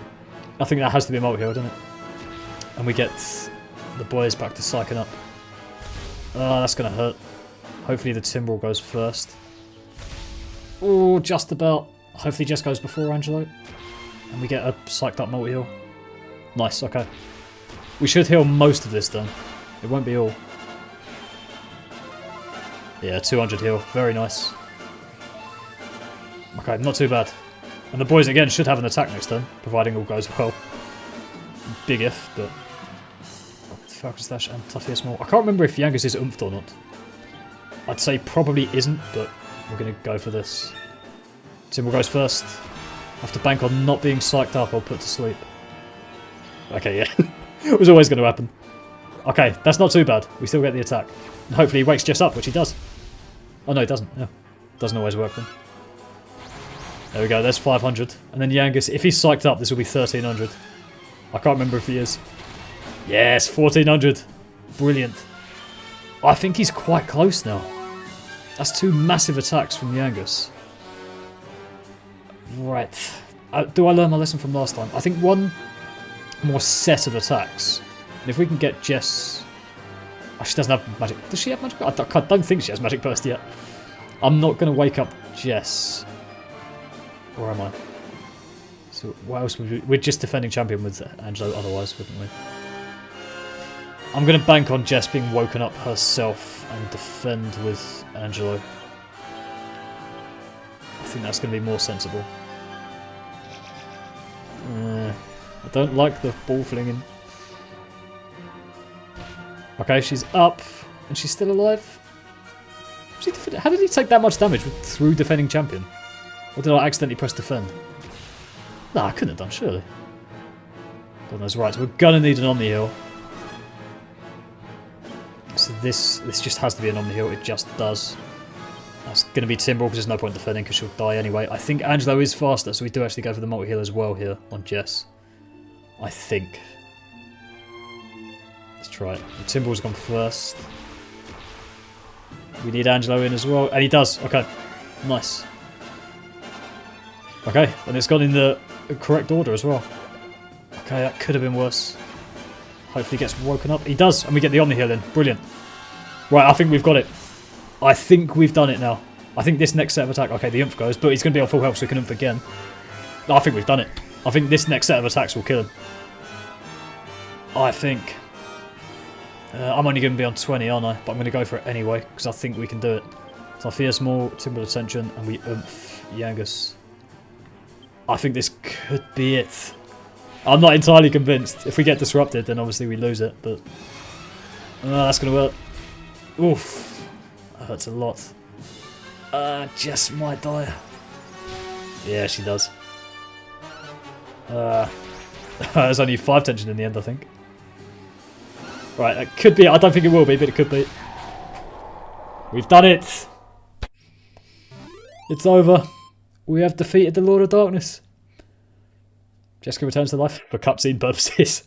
I think that has to be a multi-heal, doesn't it? And we get the boys back to psyching up. That's going to hurt. Hopefully the Timbrel goes first. Oh, just about. Hopefully Jess goes before Angelo. And we get a psyched up multi-heal. Nice, okay. We should heal most of this then. It won't be all. Yeah, 200 heal. Very nice. Okay, not too bad. And the boys again should have an attack next turn, providing all goes well. Big if, but... Falcon's Dash and Typhia Small. I can't remember if Yangus is oomphed or not. I'd say probably isn't, but we're going to go for this. Timbrel goes first. I have to bank on not being psyched up or put to sleep. Okay, yeah. It was always going to happen. Okay, that's not too bad. We still get the attack. And hopefully he wakes Jess up, which he does. Oh no, he doesn't. Yeah. Doesn't always work then. There we go, there's 500. And then Yangus, if he's psyched up, this will be 1300. I can't remember if he is. Yes, 1400. Brilliant. I think he's quite close now. That's 2 massive attacks from Yangus. Right. Do I learn my lesson from last time? I think 1 more set of attacks. And if we can get Jess... Oh, she doesn't have magic... Does she have magic? I don't think she has magic burst yet. I'm not going to wake up Jess. Where am I? So what else would we... We're just defending champion with Angelo otherwise, wouldn't we? I'm going to bank on Jess being woken up herself and defend with Angelo. I think that's going to be more sensible. I don't like the ball flinging. Okay, she's up. And she's still alive? How did he take that much damage through defending champion? Or did I accidentally press defend? No, I couldn't have done, surely. God knows. Right, so we're going to need an Omni Heal. So this just has to be an Omni Heal. It just does. That's going to be Timbrel because there's no point defending because she'll die anyway. I think Angelo is faster, so we do actually go for the multi-heal as well here on Jess. I think. Let's try it. Timbrel's gone first. We need Angelo in as well. And he does. Okay. Nice. Okay. And it's gone in the correct order as well. Okay, that could have been worse. Hopefully he gets woken up. He does. And we get the Omni Heal in. Brilliant. Right, I think we've got it. I think we've done it now. I think this next set of attack... Okay, the Oomph goes, but he's going to be on full health so we can Oomph again. No, I think we've done it. I think this next set of attacks will kill him. I think... I'm only going to be on 20, aren't I? But I'm going to go for it anyway, because I think we can do it. So I Fierce Maul, Timbrel of Tension, and we Oomph Yangus. I think this could be it. I'm not entirely convinced. If we get disrupted, then obviously we lose it, but... that's going to work. Oof. That hurts a lot. Jess might die. Yeah, she does. There's only 5 tension in the end, I think. Right, it could be. I don't think it will be, but it could be. We've done it. It's over. We have defeated the Lord of Darkness. Jessica returns to life for cutscene purposes.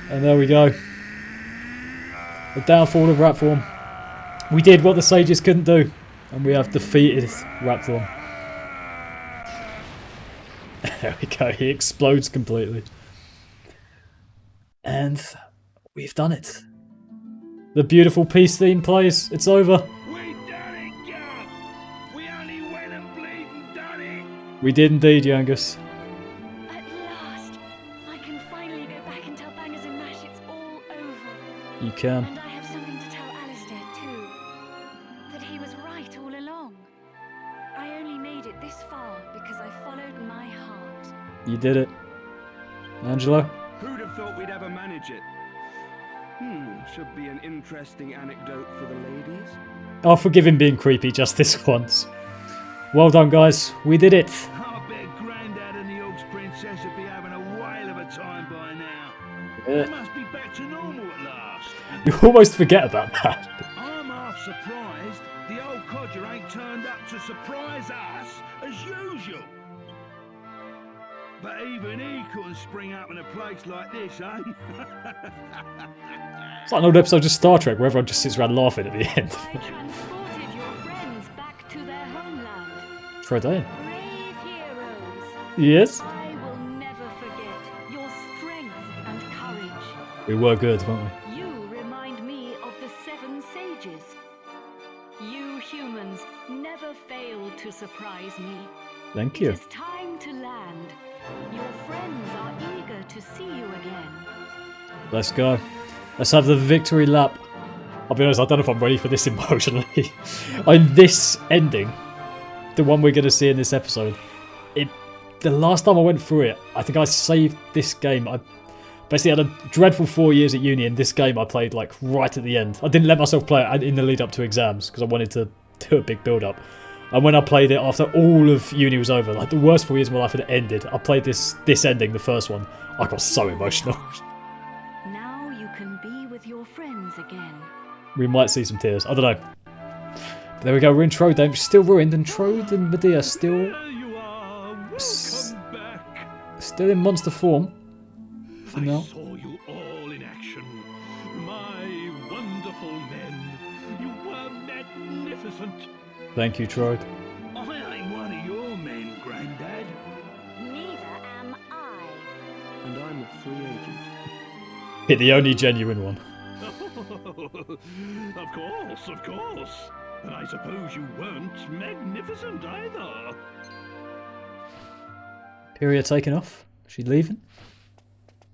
And there we go. The downfall of Rapthorne. We did what the sages couldn't do, and we have defeated Rapthorne. There we go. He explodes completely. And we've done it. The beautiful peace theme plays. It's over. We done it, God! We only went and bleeding done it! We did indeed, Yangus. At last, I can finally go back and tell Bangers and Mash it's all over. You can. And I have something to tell Alistair too. That he was right all along. I only made it this far because I followed my heart. You did it. Angelo? Who'd have thought we'd ever manage it? Should be an interesting anecdote for the ladies. I'll forgive him being creepy just this once. Well done, guys. We did it. I bet Grandad and the Oaks Princess would be having a whale of a time by now. Yeah. They must be back to normal at last. You almost forget about that. I'm half surprised the old codger ain't turned up to surprise us as usual. But even he couldn't spring up in a place like this, eh? It's like an old episode of Star Trek where everyone just sits around laughing at the end. I transported your friends back to their homeland. Trodain. Brave heroes. Yes? I will never forget your strength and courage. We were good, weren't we? You remind me of the 7 sages. You humans never fail to surprise me. Thank you. It is time to land. Your friends are eager to see you again. Let's go. Let's have the victory lap. I'll be honest, I don't know if I'm ready for this emotionally. This ending, the one we're going to see in this episode, the last time I went through it, I think I saved this game. I basically had a dreadful 4 years at uni, and this game I played like right at the end. I didn't let myself play it in the lead up to exams because I wanted to do a big build up. And when I played it after all of uni was over, like the worst 4 years of my life had ended, I played this ending, the first one. I got so emotional. Now you can be with your friends again. We might see some tears. I don't know. But there we go. We're in Trodain, still ruined, and Trode and Medea still There you are. Welcome back. still in monster form. For I now. saw you all in action. My wonderful men. You were magnificent. Thank you, Trode. I ain't one of your men, Grandad. Neither am I. And I'm a free agent. Hit the only genuine one. Of course, of course. And I suppose you weren't magnificent either. Imperia taking off? She leaving?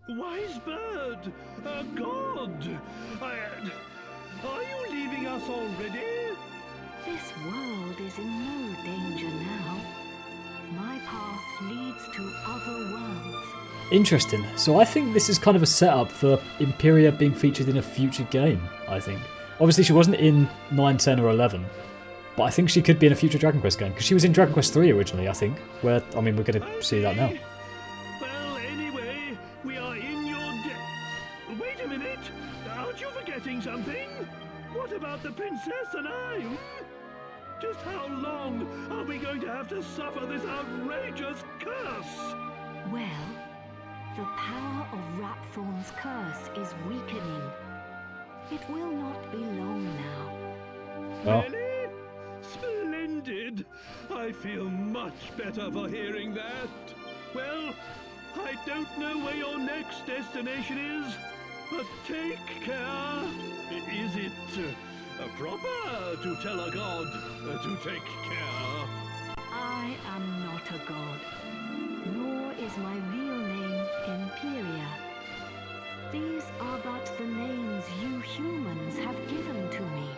Wise bird, a god. Are you leaving us already? This world is in no danger now. My path leads to other worlds. Interesting. So I think this is kind of a setup for Imperia being featured in a future game, I think. Obviously she wasn't in 9, 10 or 11, but I think she could be in a future Dragon Quest game, because she was in Dragon Quest 3 originally, I think, where, I mean, we're going to see that now. Well, anyway, we are in your Wait a minute! Aren't you forgetting something? What about the princess and I? Just how long are we going to have to suffer this outrageous curse? Well, the power of Rapthorne's curse is weakening. It will not be long now. Oh. Really? Splendid! I feel much better for hearing that. Well, I don't know where your next destination is, but take care. Is it proper to tell a god to take care? I am not a god, nor is my real name Imperia. These are but the names you humans have given to me.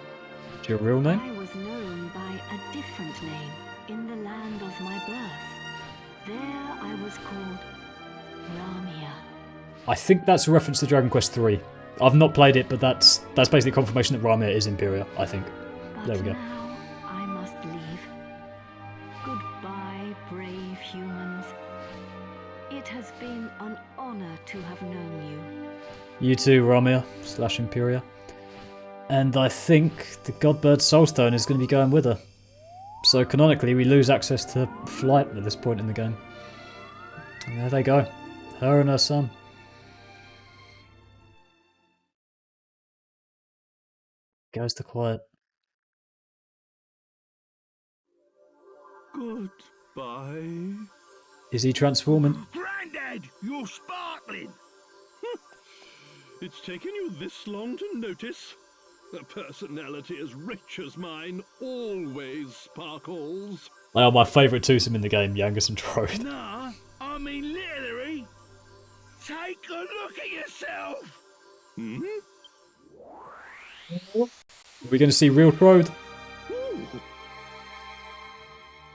Your real name? I was known by a different name in the land of my birth. There I was called Lamia. I think that's a reference to Dragon Quest 3. I've not played it, but that's basically confirmation that Ramia is Imperia, I think. But There we go. now I must leave. Goodbye, brave humans. It has been an honor to have known you. You too, Ramia / Imperia. And I think the Godbird Soulstone is going to be going with her. So canonically, we lose access to flight at this point in the game. And there they go. Her and her son. Goes to quiet. Goodbye. Is he transforming? Grandad, you're sparkling! It's taken you this long to notice? A personality as rich as mine always sparkles. They are my favourite twosome in the game, Yangus and Trode. Nah, I mean literally. Take a look at yourself! Hmm? Are we going to see real Trode? Ooh.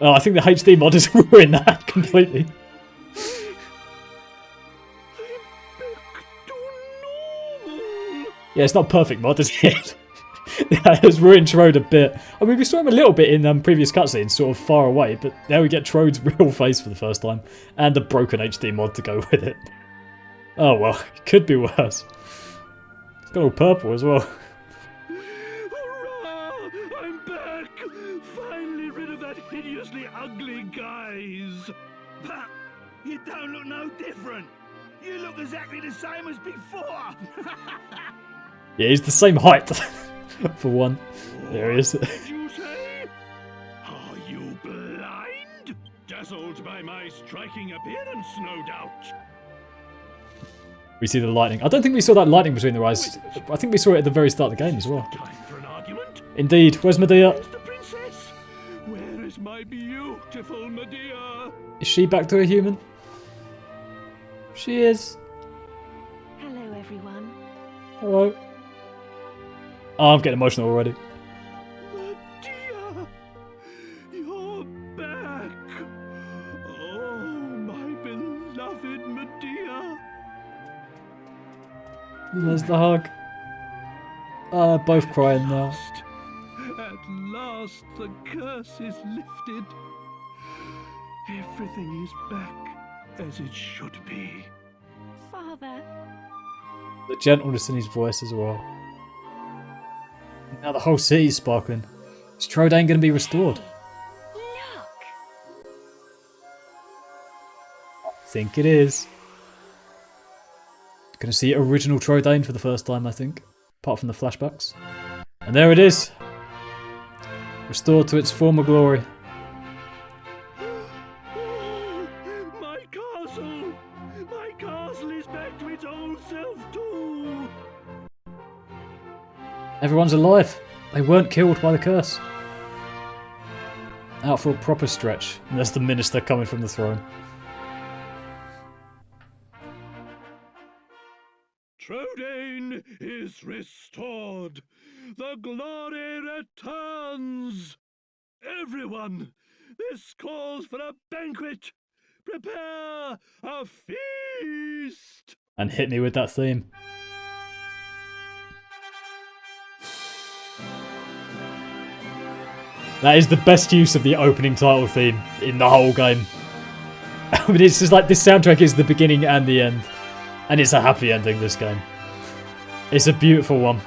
Oh, I think the HD mod is ruining that completely. I'm back to normal. Yeah, it's not perfect mod, is it? Yeah, it's ruined Trode a bit. I mean, we saw him a little bit in previous cutscenes, sort of far away, but now we get Trode's real face for the first time, and a broken HD mod to go with it. Oh well, it could be worse. It's got all purple as well. Hurrah! I'm back! Finally rid of that hideously ugly guise. But you don't look no different. You look exactly the same as before. Yeah, he's the same height, for one. There he is. What did you say? Are you blind? Dazzled by my striking appearance, no doubt. We see the lightning. I don't think we saw that lightning between their eyes. I think we saw it at the very start of the game as well. Time for an argument? Indeed. Where's Medea? Where's the princess? Where is my beautiful Medea? Is she back to a human? She is. Hello, everyone. Hello. Oh, I'm getting emotional already. Medea! You're back! Oh, my beloved Medea! There's the hug. Both crying now. At last, the curse is lifted. Everything is back as it should be. Father. The gentleness in his voice as well. Now the whole city's sparkling. Is Trodane going to be restored? Look! I think it is. Going to see original Trodane for the first time, I think. Apart from the flashbacks. And there it is. Restored to its former glory. My castle! My castle is back to its old self too! Everyone's alive. They weren't killed by the curse. Out for a proper stretch. And there's the minister coming from the throne. Trodain is restored. The glory returns. Everyone, this calls for a banquet. Prepare a feast. And hit me with that theme. That is the best use of the opening title theme in the whole game. I mean, it's just like this soundtrack is the beginning and the end. And it's a happy ending, this game. It's a beautiful one.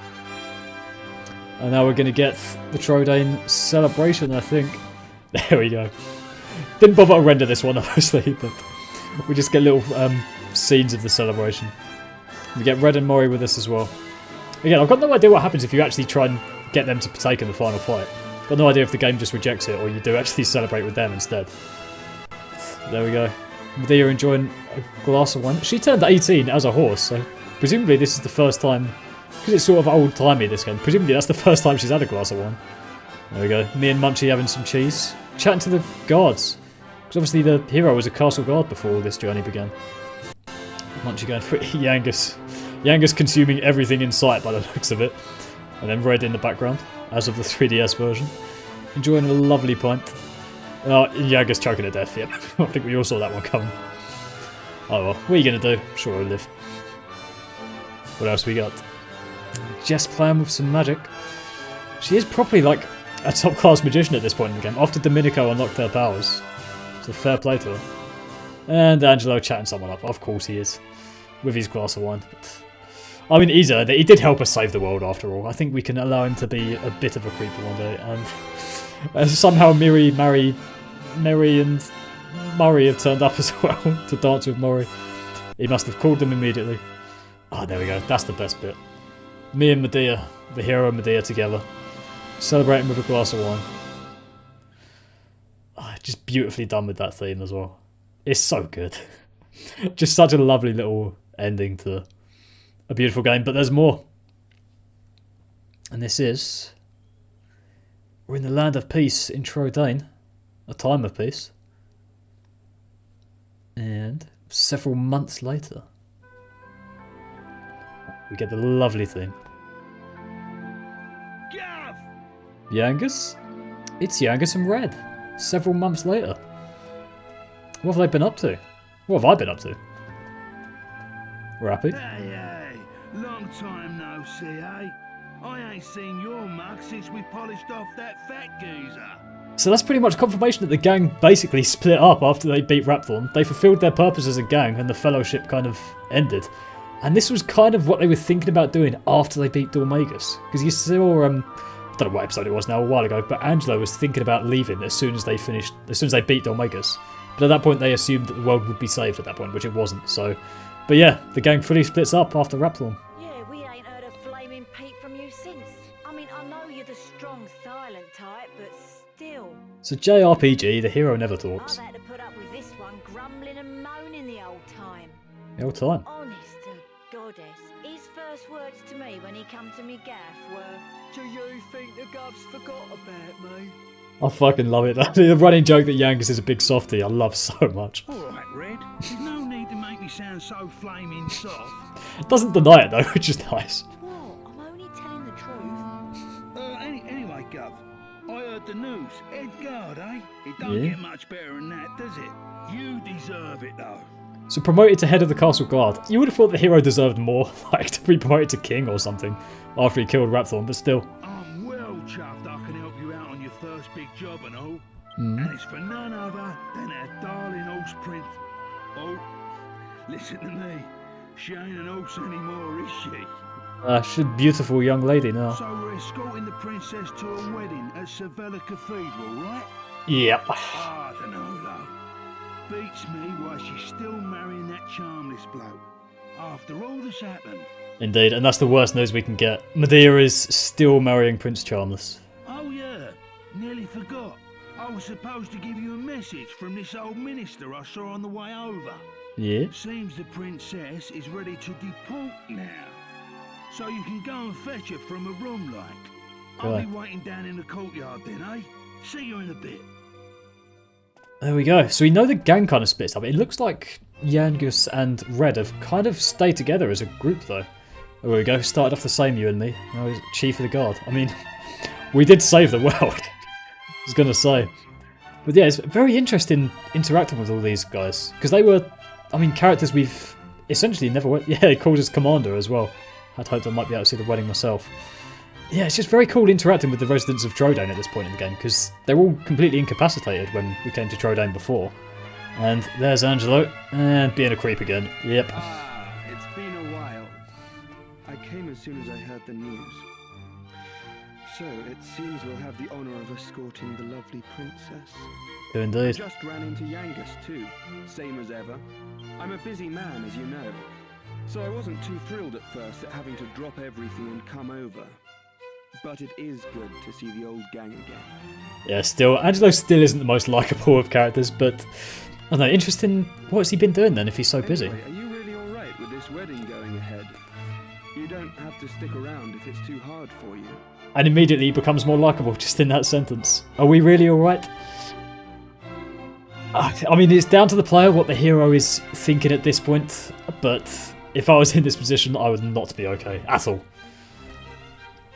And now we're going to get the Trodain celebration, I think. There we go. Didn't bother to render this one, obviously, but we just get little scenes of the celebration. We get Red and Mori with us as well. Again, I've got no idea what happens if you actually try and get them to partake in the final fight. Got no idea if the game just rejects it or you do actually celebrate with them instead. There we go. Medea enjoying a glass of wine. She turned 18 as a horse, so presumably this is the first time, because it's sort of old-timey this game, presumably that's the first time she's had a glass of wine. There we go. Me and Munchie having some cheese. Chatting to the guards. Because obviously the hero was a castle guard before all this journey began. Munchie going for Yangus. Yangus consuming everything in sight by the looks of it. And then Red in the background, as of the 3DS version. Enjoying a lovely pint. Oh, Yangus choking to death, yep. I think we all saw that one coming. Oh well, what are you going to do? I'm sure I'll live. What else we got? Jess playing with some magic. She is probably like a top class magician at this point in the game. After Domenico unlocked her powers. So fair play to her. And Angelo chatting someone up. Of course he is. With his glass of wine. But, I mean, he did help us save the world after all. I think we can allow him to be a bit of a creeper one day. And somehow Mary and Murray have turned up as well to dance with Mori. He must have called them immediately. Oh, there we go. That's the best bit. Me and Medea, the hero and Medea together. Celebrating with a glass of wine. Oh, just beautifully done with that theme as well. It's so good. Just such a lovely little ending to a beautiful game, but there's more. And this is... We're in the land of peace in Trodain. A time of peace. And several months later, we get the lovely theme. Gav! Yangus? It's Yangus and Red. Several months later. What have they been up to? What have I been up to? Rappy? Hey, long time no see, eh? I ain't seen your mug since we polished off that fat geezer. So that's pretty much confirmation that the gang basically split up after they beat Rapthorne. They fulfilled their purpose as a gang and the fellowship kind of ended. And this was kind of what they were thinking about doing after they beat Dormagus. Because you saw, I don't know what episode it was now, a while ago, but Angelo was thinking about leaving as soon as they beat Dormagus. But at that point they assumed that the world would be saved at that point, which it wasn't. So, but yeah, the gang fully splits up after Rapthorne. Yeah, we ain't heard a flaming peep from you since. I mean, I know you're the strong, silent type, but still. So JRPG, the hero never talks. I've had to put up with this one grumbling and moaning the old time. The old time. Honest to goddess, his first words to me when he come to me gaff were, "Do you think the gov's forgot about me?" I fucking love it. The running joke that Yangus is a big softie, I love so much. Alright, Red. There's no need to make me sound so flaming soft. Doesn't deny it though, which is nice. "What? I'm only telling the truth." Anyway, Gov, I heard the news. Edgard, eh? It don't Yeah. get much better than that, does it? You deserve it, though. So promoted to head of the castle guard. You would have thought the hero deserved more, like to be promoted to king or something, after he killed Rapthorne, but still. I'm well chuffed I can help you out on your first big job and all. And it's for none other than our darling horse Prince. Oh, listen to me. She ain't an horse anymore, is she? She's a beautiful young lady now. So we're escorting the princess to a wedding at Sevilla Cathedral, right? Yep. I don't know, though. Beats me why she's still marrying that Charmless bloke. After all that's happened. Indeed, and that's the worst news we can get. Medea is still marrying Prince Charmless. Oh yeah, nearly forgot. I was supposed to give you a message from this old minister I saw on the way over. Yeah? Seems the princess is ready to deport now. So you can go and fetch her from a room like. I'll be waiting down in the courtyard then, eh? See you in a bit. There we go. So we know the gang kind of splits up. It looks like Yangus and Red have kind of stayed together as a group, though. There we go. Started off the same, you and me. Now he's Chief of the Guard. I mean, we did save the world. I was going to say. But yeah, it's very interesting interacting with all these guys. Because they were, I mean, characters we've essentially never... Yeah, he calls us Commander as well. I'd hoped I might be able to see the wedding myself. Yeah, it's just very cool interacting with the residents of Trodain at this point in the game, because they're all completely incapacitated when we came to Trodain before. And there's Angelo, and being a creep again. Yep. Ah, it's been a while. I came as soon as I heard the news. So, it seems we'll have the honor of escorting the lovely princess. Do indeed. I just ran into Yangus too, same as ever. I'm a busy man, as you know, so I wasn't too thrilled at first at having to drop everything and come over. But it is good to see the old gang again. Yeah, still, Angelo still isn't the most likeable of characters, but I don't know, interesting. What's he been doing then if he's so busy? Anyway, are you really alright with this wedding going ahead? You don't have to stick around if it's too hard for you. And immediately he becomes more likeable just in that sentence. Are we really alright? I mean, it's down to the player what the hero is thinking at this point, but if I was in this position, I would not be okay at all.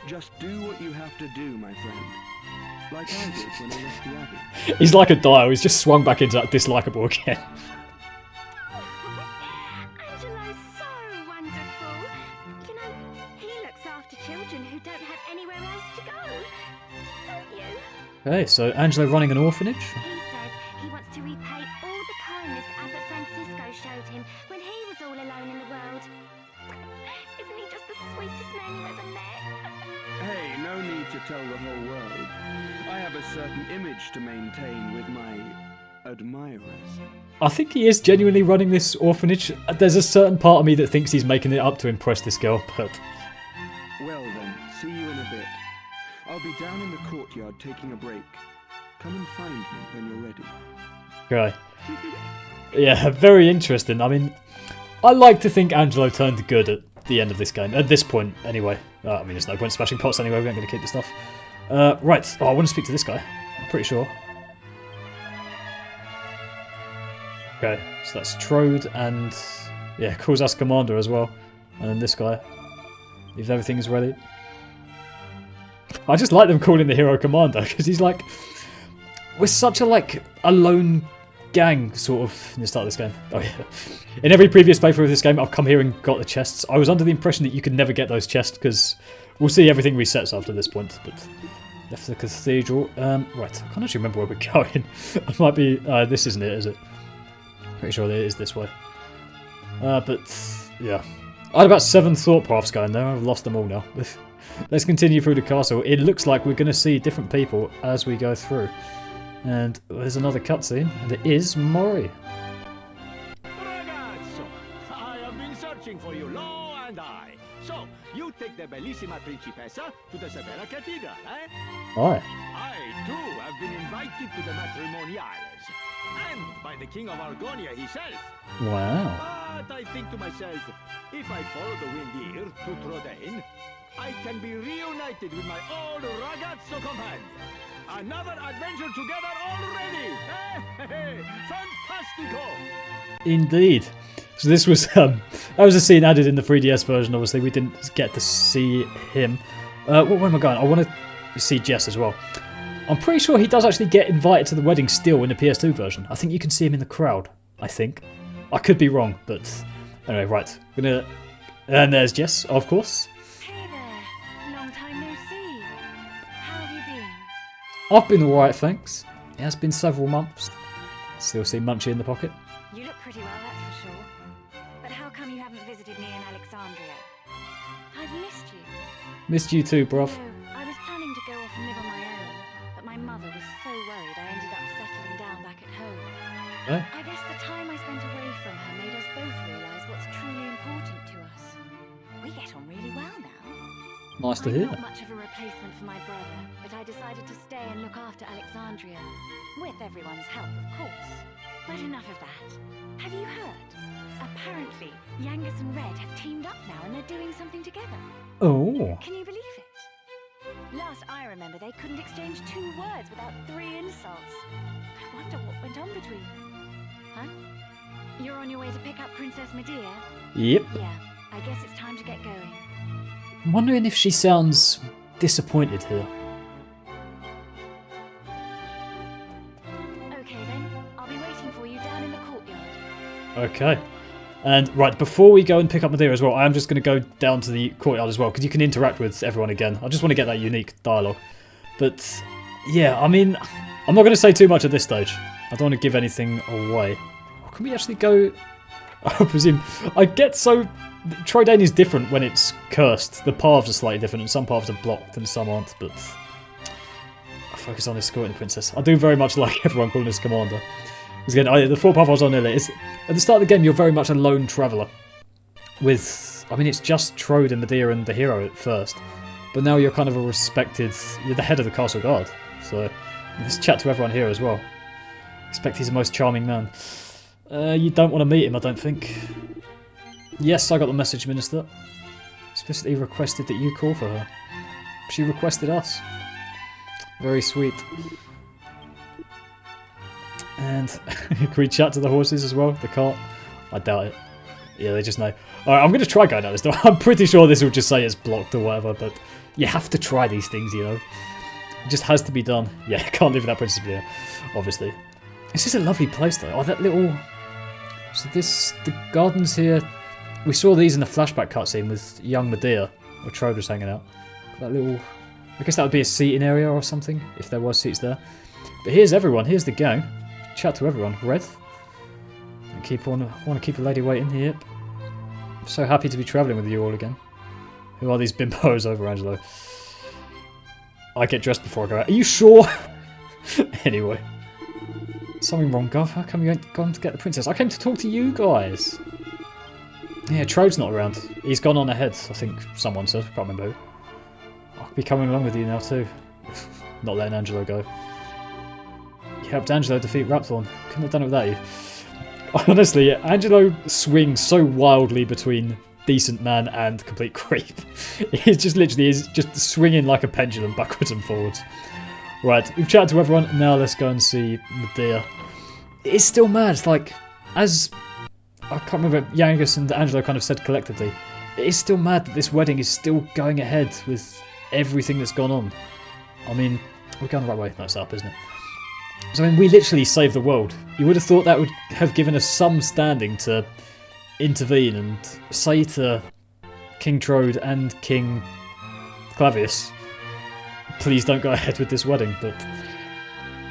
Just do what you have to do, my friend. Like I did when I left the Abbey. He's like a dial, he's just swung back into that dislikable again. Angelo's so wonderful. You know, he looks after children who don't have anywhere else to go. Don't you? Okay, so Angelo running an orphanage. He says he wants to repay all the kindness Abbot Francisco showed him when he was all alone in the world. Isn't he just the sweetest man you ever met? Hey, no need to tell the whole world. I have a certain image to maintain with my admirers. I think he is genuinely running this orphanage. There's a certain part of me that thinks he's making it up to impress this girl, but... Well then, see you in a bit. I'll be down in the courtyard taking a break. Come and find me when you're ready. Okay. Yeah, very interesting. I mean, I like to think Angelo turned good at the end of this game. At this point, anyway. I mean, there's no point smashing pots anyway. We aren't going to keep the stuff. Right. Oh, I want to speak to this guy. I'm pretty sure. Okay. So that's Trode and... Yeah, calls us Commander as well. And then this guy. If everything's ready. I just like them calling the hero Commander, because he's like... We're such a, like, a lone gang, sort of, in the start of this game. Oh, yeah. In every previous playthrough of this game, I've come here and got the chests. I was under the impression that you could never get those chests, because we'll see everything resets after this point, but... Left the cathedral. Right, I can't actually remember where we're going. It might be... this isn't it, is it? Pretty sure it is this way. But, yeah. I had about 7 thought paths going there. I've lost them all now. Let's continue through the castle. It looks like we're going to see different people as we go through. And there's another cutscene, and it is Mori. Ragazzo, I have been searching for you low and high. So, you take the bellissima principessa to the Severa Cathedral, eh? Hi. I, too, have been invited to the matrimoniales. And by the King of Argonia himself. Wow. But I think to myself, if I follow the wind here to Trodain, I can be reunited with my old ragazzo companion. Another adventure together already! Fantastico! Indeed. So this was that was a scene added in the 3DS version. Obviously, we didn't get to see him. Where am I going? I want to see Jess as well. I'm pretty sure he does actually get invited to the wedding still in the PS2 version. I think you can see him in the crowd. I think. I could be wrong, but anyway, right. And there's Jess, of course. Hey there. Long time no see. How have you been? I've been alright, thanks. It has been several months. Still see Munchie in the pocket. You look pretty well, that's for sure. But how come you haven't visited me in Alexandria? I've missed you. Missed you too, bruv. No, I was planning to go off and live on my own, but my mother was so worried I ended up settling down back at home. Oh. I guess the time I spent away from her made us both realise what's truly important to us. We get on really well now. Nice to I'm hear. not much of a replacement for my brother, but I decided to stay and look after Alexandria. With everyone's help, of course. But enough of that. Have you heard? Apparently, Yangus and Red have teamed up now and they're doing something together. Oh. Can you believe it? Last I remember, they couldn't exchange 2 words without 3 insults. I wonder what went on between them. Huh? You're on your way to pick up Princess Medea? Yep. Yeah, I guess it's time to get going. I'm wondering if she sounds disappointed here. Okay then, I'll be waiting for you down in the courtyard. Okay. And right, before we go and pick up Medea as well, I am just going to go down to the courtyard as well, because you can interact with everyone again. I just want to get that unique dialogue. But, yeah, I mean, I'm not going to say too much at this stage. I don't want to give anything away. Or can we actually go... I presume... I get so... Troydane is different when it's cursed. The paths are slightly different, and some paths are blocked and some aren't, but... I focus on escorting the princess. I do very much like everyone calling this commander. Because again, the 4 path I was on earlier, is at the start of the game, you're very much a lone traveller. With... I mean, it's just Trode and Medea and the hero at first. But now you're kind of a respected... You're the head of the castle guard. So, let's chat to everyone here as well. Expect he's the most charming man. You don't want to meet him, I don't think. Yes, I got the message, Minister. Explicitly requested that you call for her. She requested us. Very sweet. And can we chat to the horses as well? The cart? I doubt it. Yeah, they just know. Alright, I'm going to try going down this door. I'm pretty sure this will just say it's blocked or whatever, but you have to try these things, you know. It just has to be done. Yeah, can't live without Princess Medea, obviously. This is a lovely place though. Oh, that little... So the gardens here... We saw these in the flashback cutscene with young Medea, where Trode was hanging out. That little... I guess that would be a seating area or something, if there was seats there. But here's everyone, here's the gang. Chat to everyone. Red? I want to keep a lady waiting here. I'm so happy to be travelling with you all again. Who are these bimbos over Angelo? I get dressed before I go out. Are you sure? Anyway. Something wrong, Gov. How come you ain't gone to get the princess? I came to talk to you guys. Yeah, Trode's not around. He's gone on ahead, I think someone said. Can't remember who. I'll be coming along with you now too. Not letting Angelo go. You helped Angelo defeat Rhapthorne. Couldn't have done it without you. Honestly, Angelo swings so wildly between decent man and complete creep. He's just literally just swinging like a pendulum backwards and forwards. Right, we've chatted to everyone. Now let's go and see Medea. It is still mad. It's like, as I can't remember, Yangus and Angelo kind of said collectively, it is still mad that this wedding is still going ahead with everything that's gone on. I mean, we're going the right way. No, it's up, isn't it? So, I mean, we literally saved the world. You would have thought that would have given us some standing to intervene and say to King Trode and King Clavius, please don't go ahead with this wedding. But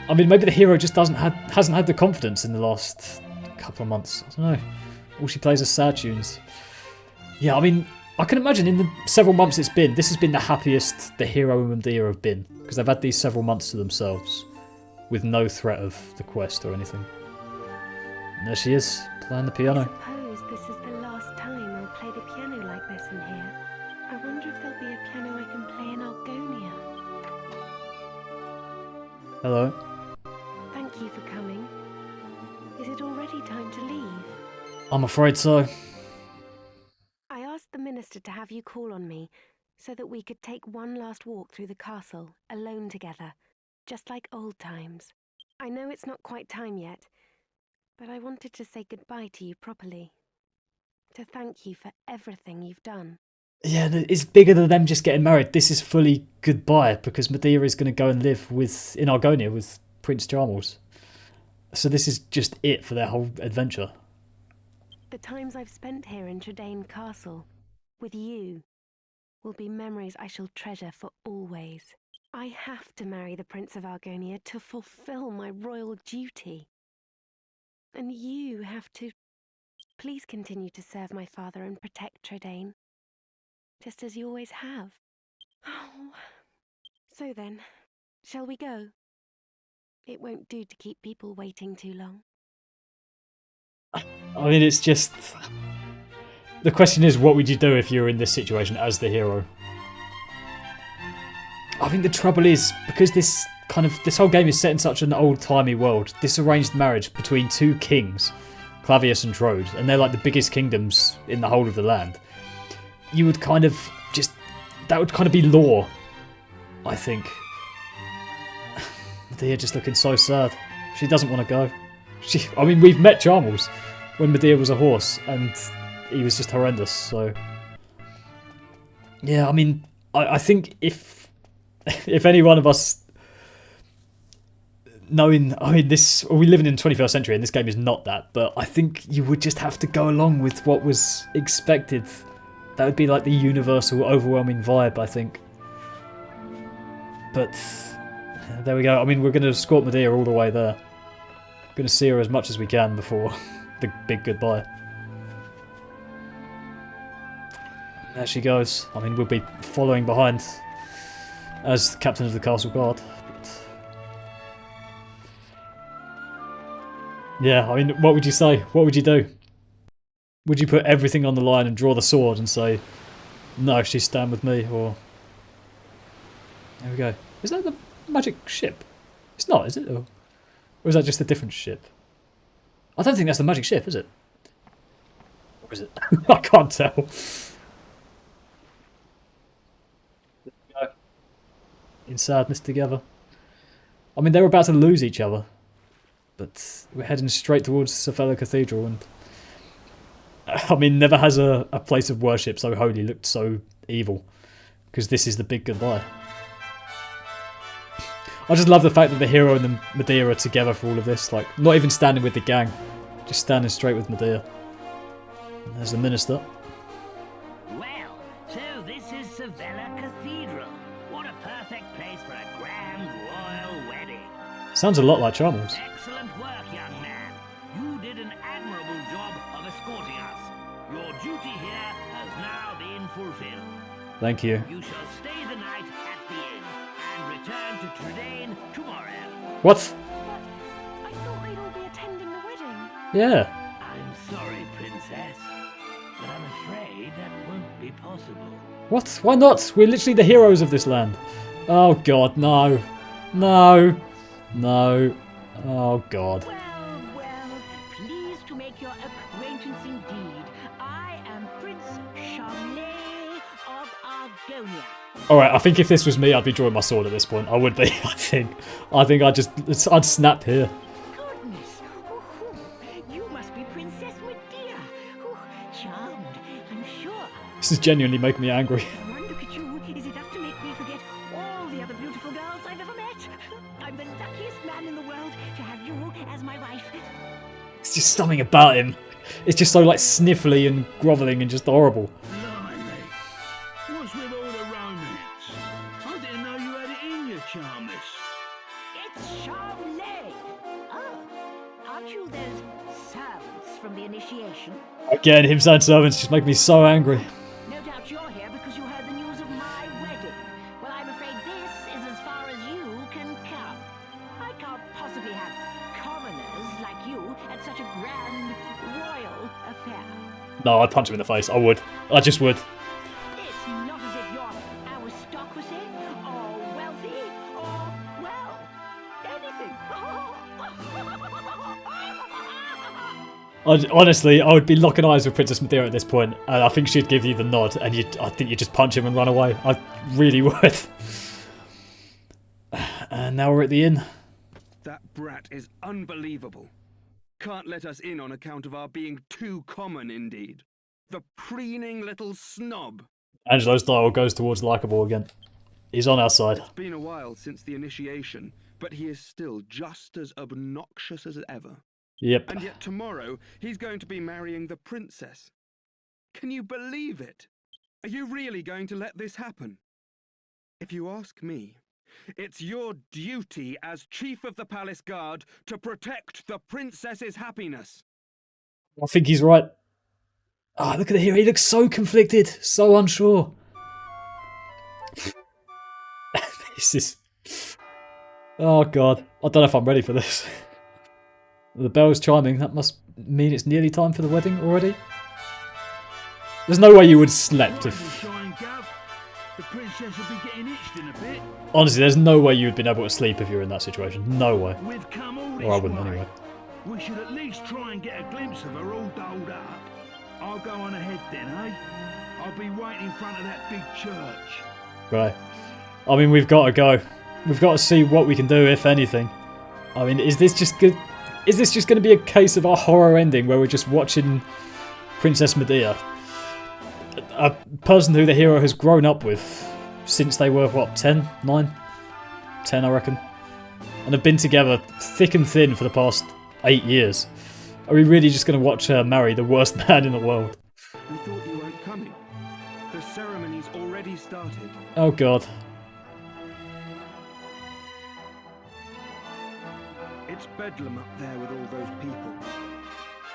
I mean, maybe the hero just hasn't had the confidence in the last couple of months. I don't know. All she plays are sad tunes. Yeah, I mean, I can imagine in the several months it's been, this has been the happiest the hero and Medea have been, because they've had these several months to themselves with no threat of the quest or anything. And there she is, playing the piano. I suppose this is the last time I'll play the piano like this in here. I wonder if there'll be a piano I can play in Argonia. Hello. Thank you for coming. Is it already time to leave? I'm afraid so. I asked the minister to have you call on me so that we could take one last walk through the castle, alone together, just like old times. I know it's not quite time yet, but I wanted to say goodbye to you properly. To thank you for everything you've done. Yeah, it's bigger than them just getting married. This is fully goodbye, because Medea is going to go and live in Argonia with Prince Charmless. So this is just it for their whole adventure. The times I've spent here in Troydane Castle, with you, will be memories I shall treasure for always. I have to marry the Prince of Argonia to fulfill my royal duty. And you have to... Please continue to serve my father and protect Troydane, just as you always have. Oh. So then, shall we go? It won't do to keep people waiting too long. I mean, it's just... The question is, what would you do if you were in this situation as the hero? I think the trouble is, because this whole game is set in such an old-timey world, this arranged marriage between two kings, Clavius and Trode, and they're like the biggest kingdoms in the whole of the land, you would kind of just... That would kind of be law. I think Medea just looking so sad. She doesn't want to go. I mean, we've met Charmless when Medea was a horse, and he was just horrendous. So, yeah, I mean, I think if any one of us, knowing, I mean, we live in the 21st century, and this game is not that, but I think you would just have to go along with what was expected. That would be like the universal, overwhelming vibe, I think. But there we go. I mean, we're going to escort Medea all the way there. Going to see her as much as we can before the big goodbye. There she goes. I mean, we'll be following behind as the captain of the castle guard. But yeah, I mean, what would you say? What would you do? Would you put everything on the line and draw the sword and say, no, she's stand with me, or... There we go. Is that the magic ship? It's not, is it? Or is that just a different ship? I don't think that's the magic ship, is it? Or is it? I can't tell. There we go. In sadness together. I mean, they were about to lose each other. But we're heading straight towards Safella Cathedral, and... I mean, never has a place of worship so holy looked so evil. Because this is the big goodbye. I just love the fact that the hero and the Medea are together for all of this. Like, not even standing with the gang. Just standing straight with Medea. And there's the minister. Well, so this is Safella Cathedral. What a perfect place for a grand royal wedding. Sounds a lot like Charmless. Excellent work, young man. You did an admirable job of escorting us. Your duty here has now been fulfilled. Thank you. You shall stay the night at the inn and return to Trudane tomorrow. What? But I thought they'd all be attending the wedding. Yeah. I'm sorry, Princess, but I'm afraid that won't be possible. What? Why not? We're literally the heroes of this land. Oh god, no. No. No. Oh god. Well, pleased to make your acquaintance indeed. I am Prince Charmless of Argonia. Alright, I think if this was me, I'd be drawing my sword at this point. I would be, I think. I'd snap here. Goodness, you must be Princess Medea. Charmed, I'm sure. This is genuinely making me angry. One look at you is enough to make me forget all the other beautiful girls I've ever met. I'm the luckiest man in the world to have you as my wife. It's just something about him. It's just so like sniffly and grovelling and just horrible. Blimey. What's with all the romance? I didn't know you had it in you, Charmless. It's Charmless. Oh, aren't you those servants from the initiation? Again, him saying servants just make me so angry. No doubt you're here because you heard the news of my wedding. Well, I'm afraid this is as far as you can come. I can't possibly have commoners like you at such a grand royal affair. No, I'd punch him in the face. I would. I just would. It's not as if you're aristocracy or wealthy or, well, anything. Honestly, I would be locking eyes with Princess Medea at this point, and I think she'd give you the nod, and I think you'd just punch him and run away. I really would. And now we're at the inn. That brat is unbelievable. Can't let us in on account of our being too common, indeed. The preening little snob. Angelo's dial goes towards likable again. He's on our side. It's been a while since the initiation, but he is still just as obnoxious as ever. Yep. And yet tomorrow, he's going to be marrying the princess. Can you believe it? Are you really going to let this happen? If you ask me, it's your duty as chief of the palace guard to protect the princess's happiness. I think he's right. Ah, look at the hero. He looks so conflicted, so unsure. This is... Oh god. I don't know if I'm ready for this. The bell's chiming. That must mean it's nearly time for the wedding already. There's no way you would have slept if... The princess will be getting itched in a bit. Honestly, there's no way you'd been able to sleep if you were in that situation. No way. We've come all this Or I wouldn't way. anyway. We should at least try and get a glimpse of her all dolled up. I'll go on ahead then, eh? I'll be right in front of that big church. Right. I mean, we've got to go. We've got to see what we can do, if anything. I mean, is this just good? Is this just going to be a case of a horror ending where we're just watching Princess Medea, a person who the hero has grown up with since they were, what, 10? 9? 10, I reckon. And have been together thick and thin for the past 8 years. Are we really just going to watch her marry the worst man in the world? We thought you weren't coming. The ceremony's already started. Oh god. It's bedlam up there with all those people.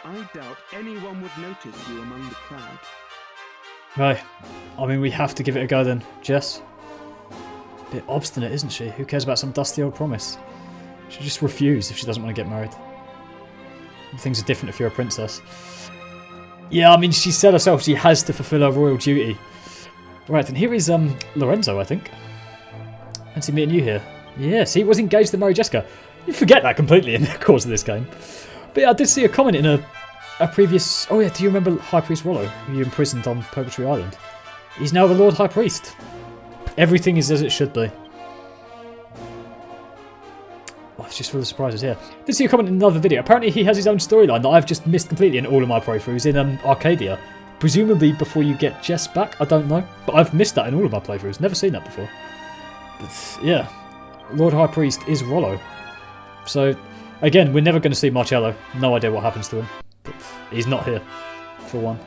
I doubt anyone would notice you among the crowd. Right. I mean, we have to give it a go then, Jess. Bit obstinate, isn't she? Who cares about some dusty old promise? She'll just refuse if she doesn't want to get married. Things are different if you're a princess. Yeah, I mean, she said herself she has to fulfill her royal duty. Right, and here is Lorenzo, I think. Fancy meeting you here. Yes, he was engaged to marry Jessica. You forget that completely in the course of this game. But yeah, I did see a comment in a previous... Oh yeah, do you remember High Priest Rollo, who you imprisoned on Purgatory Island? He's now the Lord High Priest. Everything is as it should be. Oh, it's just full of surprises here. Did see a comment in another video. Apparently he has his own storyline that I've just missed completely in all of my playthroughs in Arcadia. Presumably before you get Jess back, I don't know. But I've missed that in all of my playthroughs. Never seen that before. But yeah, Lord High Priest is Rollo. So, again, we're never going to see Marcello. No idea what happens to him. But he's not here, for one.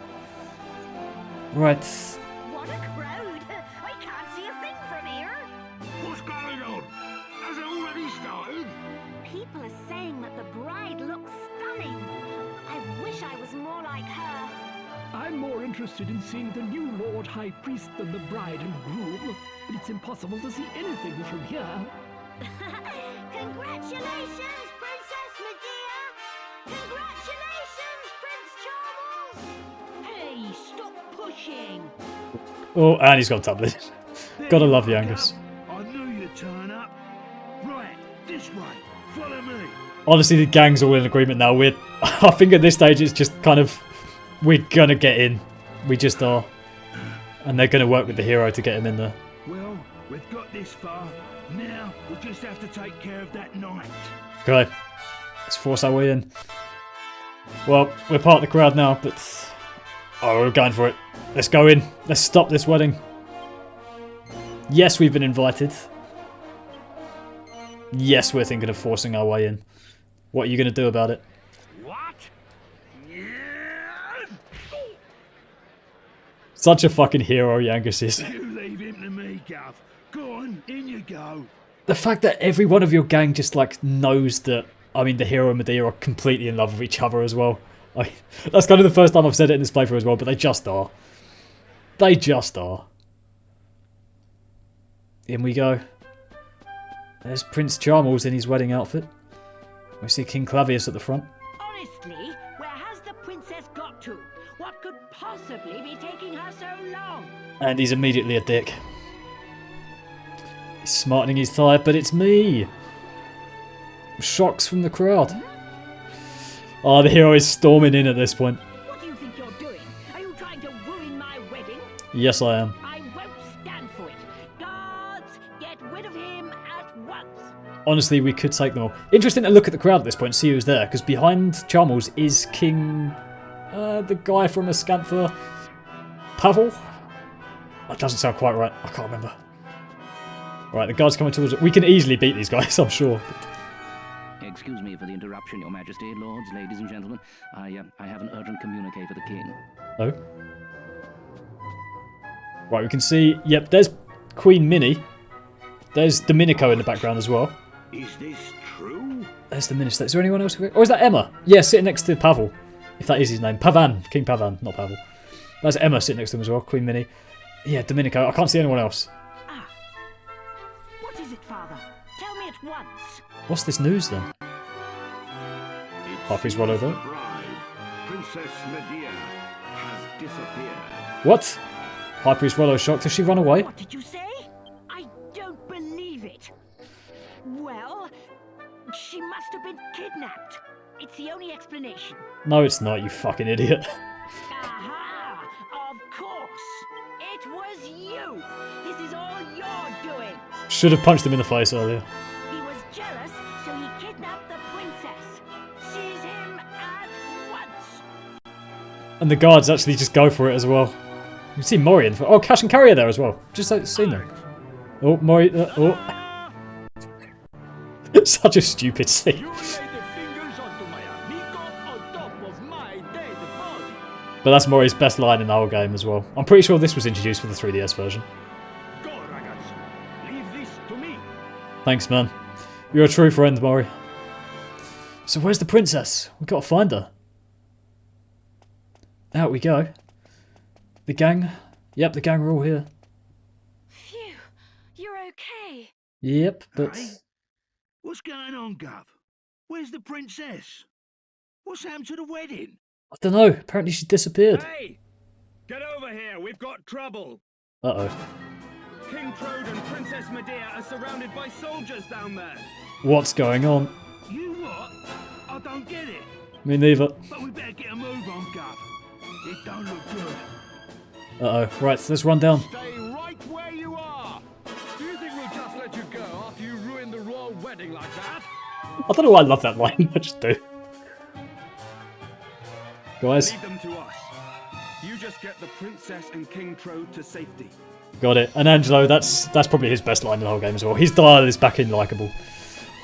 Right. What a crowd! I can't see a thing from here. What's going on? Has it already started? People are saying that the bride looks stunning. I wish I was more like her. I'm more interested in seeing the new Lord High Priest than the bride and groom, but it's impossible to see anything from here. Congratulations, Princess Medea! Congratulations, Prince Charmless! Hey, stop pushing! Oh, and he's got tablets. Gotta love you, Angus. I knew you'd turn up. Right, this way. Follow me. Honestly, the gang's all in agreement now. I think at this stage it's just kind of... We're gonna get in. We just are. And they're gonna work with the hero to get him in there. Well, we've got this far. Now, we'll just have to take care of that knight. Okay. Let's force our way in. Well, we're part of the crowd now, but... Oh, we're going for it. Let's go in. Let's stop this wedding. Yes, we've been invited. Yes, we're thinking of forcing our way in. What are you going to do about it? What? Yeah. Such a fucking hero, Yangus is. You leave him to me, Gov. Go on, in you go. The fact that every one of your gang just, like, knows that, I mean, the hero and Medea are completely in love with each other as well. That's kind of the first time I've said it in this playthrough as well, but they just are. They just are. In we go. There's Prince Charmless in his wedding outfit. We see King Clavius at the front. Honestly, where has the princess got to? What could possibly be taking her so long? And he's immediately a dick. He's smartening his tie, but it's me! Shocks from the crowd. Oh, the hero is storming in at this point. What do you think you're doing? Are you trying to ruin my wedding? Yes, I am. I won't stand for it. Guards, get rid of him at once. Honestly, we could take them all. Interesting to look at the crowd at this point and see who's there, because behind Charmless is King... the guy from Ascantha... Pavel? That doesn't sound quite right. I can't remember. Right, the guard's coming towards us. We can easily beat these guys, I'm sure. Excuse me for the interruption, Your Majesty, lords, ladies and gentlemen. I have an urgent communique for the king. Oh. Right, we can see... Yep, there's Queen Minnie. There's Domenico in the background as well. Is this true? There's the minister. Is there anyone else? Or is that Emma? Yeah, sitting next to Pavel. If that is his name. Pavan. King Pavan, not Pavel. There's Emma sitting next to him as well. Queen Minnie. Yeah, Domenico. I can't see anyone else. Ah. What is it, Father? Tell me at once. What's this news then? High Priest Rollo though. Bride, Princess Medea, has disappeared. What? High Priest Rollo shocked. Has she run away? What did you say? I don't believe it. Well, she must have been kidnapped. It's the only explanation. No, it's not, you fucking idiot. Aha! Of course! It was you! This is all you're doing! Should have punched him in the face earlier. He was jealous, so he kidnapped the princess. Seize him at once. And the guards actually just go for it as well. You can see Mori in. Oh, Cash and Carry are there as well. Just seen them. Oh, Mori. Oh. Such a stupid scene. You laid the fingers onto my amigo on top of my dead body. But that's Mori's best line in the whole game as well. I'm pretty sure this was introduced for the 3DS version. Go, ragazzi. Leave this to me. Thanks, man. You're a true friend, Mori. So where's the princess? We've got to find her. Out we go. The gang. Yep, the gang are all here. Phew, you're okay. Yep, but... Hey? What's going on, Gov? Where's the princess? What's happened to the wedding? I don't know. Apparently she disappeared. Hey! Get over here, we've got trouble! Uh-oh. King Trode and Princess Medea are surrounded by soldiers down there. What's going on? You what? I don't get it. Me neither. But we better get a move on, Gov. It don't look good. Uh-oh. Right, let's run down. Stay right where you are. Do you think we'll just let you go after you ruined the royal wedding like that? I don't know why I love that line. I just do. Guys. Leave them to us. You just get the princess and King Trode to safety. Got it. And Angelo, that's probably his best line in the whole game as well. His dial is back in likeable.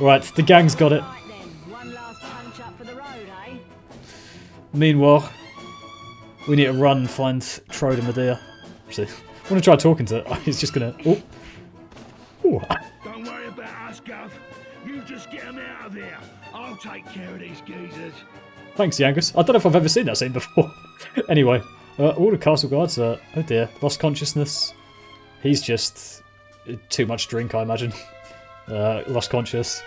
Right, the gang's got it. Right then, one last punch up for the road, eh? Meanwhile, we need to run and find Trode and Medea. Actually, I want to try talking to her. He's just gonna... Oh. Ooh. Don't worry about us, Gov. You just get them out of here. I'll take care of these geezers. Thanks, Yangus. I don't know if I've ever seen that scene before. Anyway, all the castle guards are... Oh dear, lost consciousness. He's just... too much drink, I imagine. Lost conscious.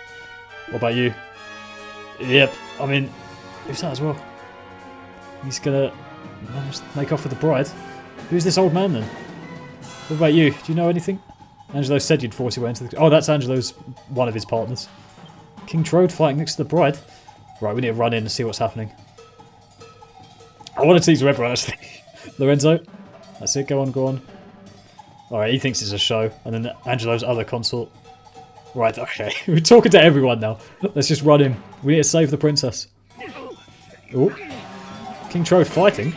What about you? Yep, I mean... Who's that as well? He's gonna... almost make off with the bride. Who's this old man then? What about you? Do you know anything? Angelo said you'd force your way into the... Oh, that's Angelo's... one of his partners. King Trode fighting next to the bride. Right, we need to run in and see what's happening. I want to tease everyone, actually. Lorenzo. That's it, go on, go on. Alright, he thinks it's a show. And then Angelo's other consort. Right, okay. We're talking to everyone now. Let's just run in. We need to save the princess. Oh. King Trode fighting.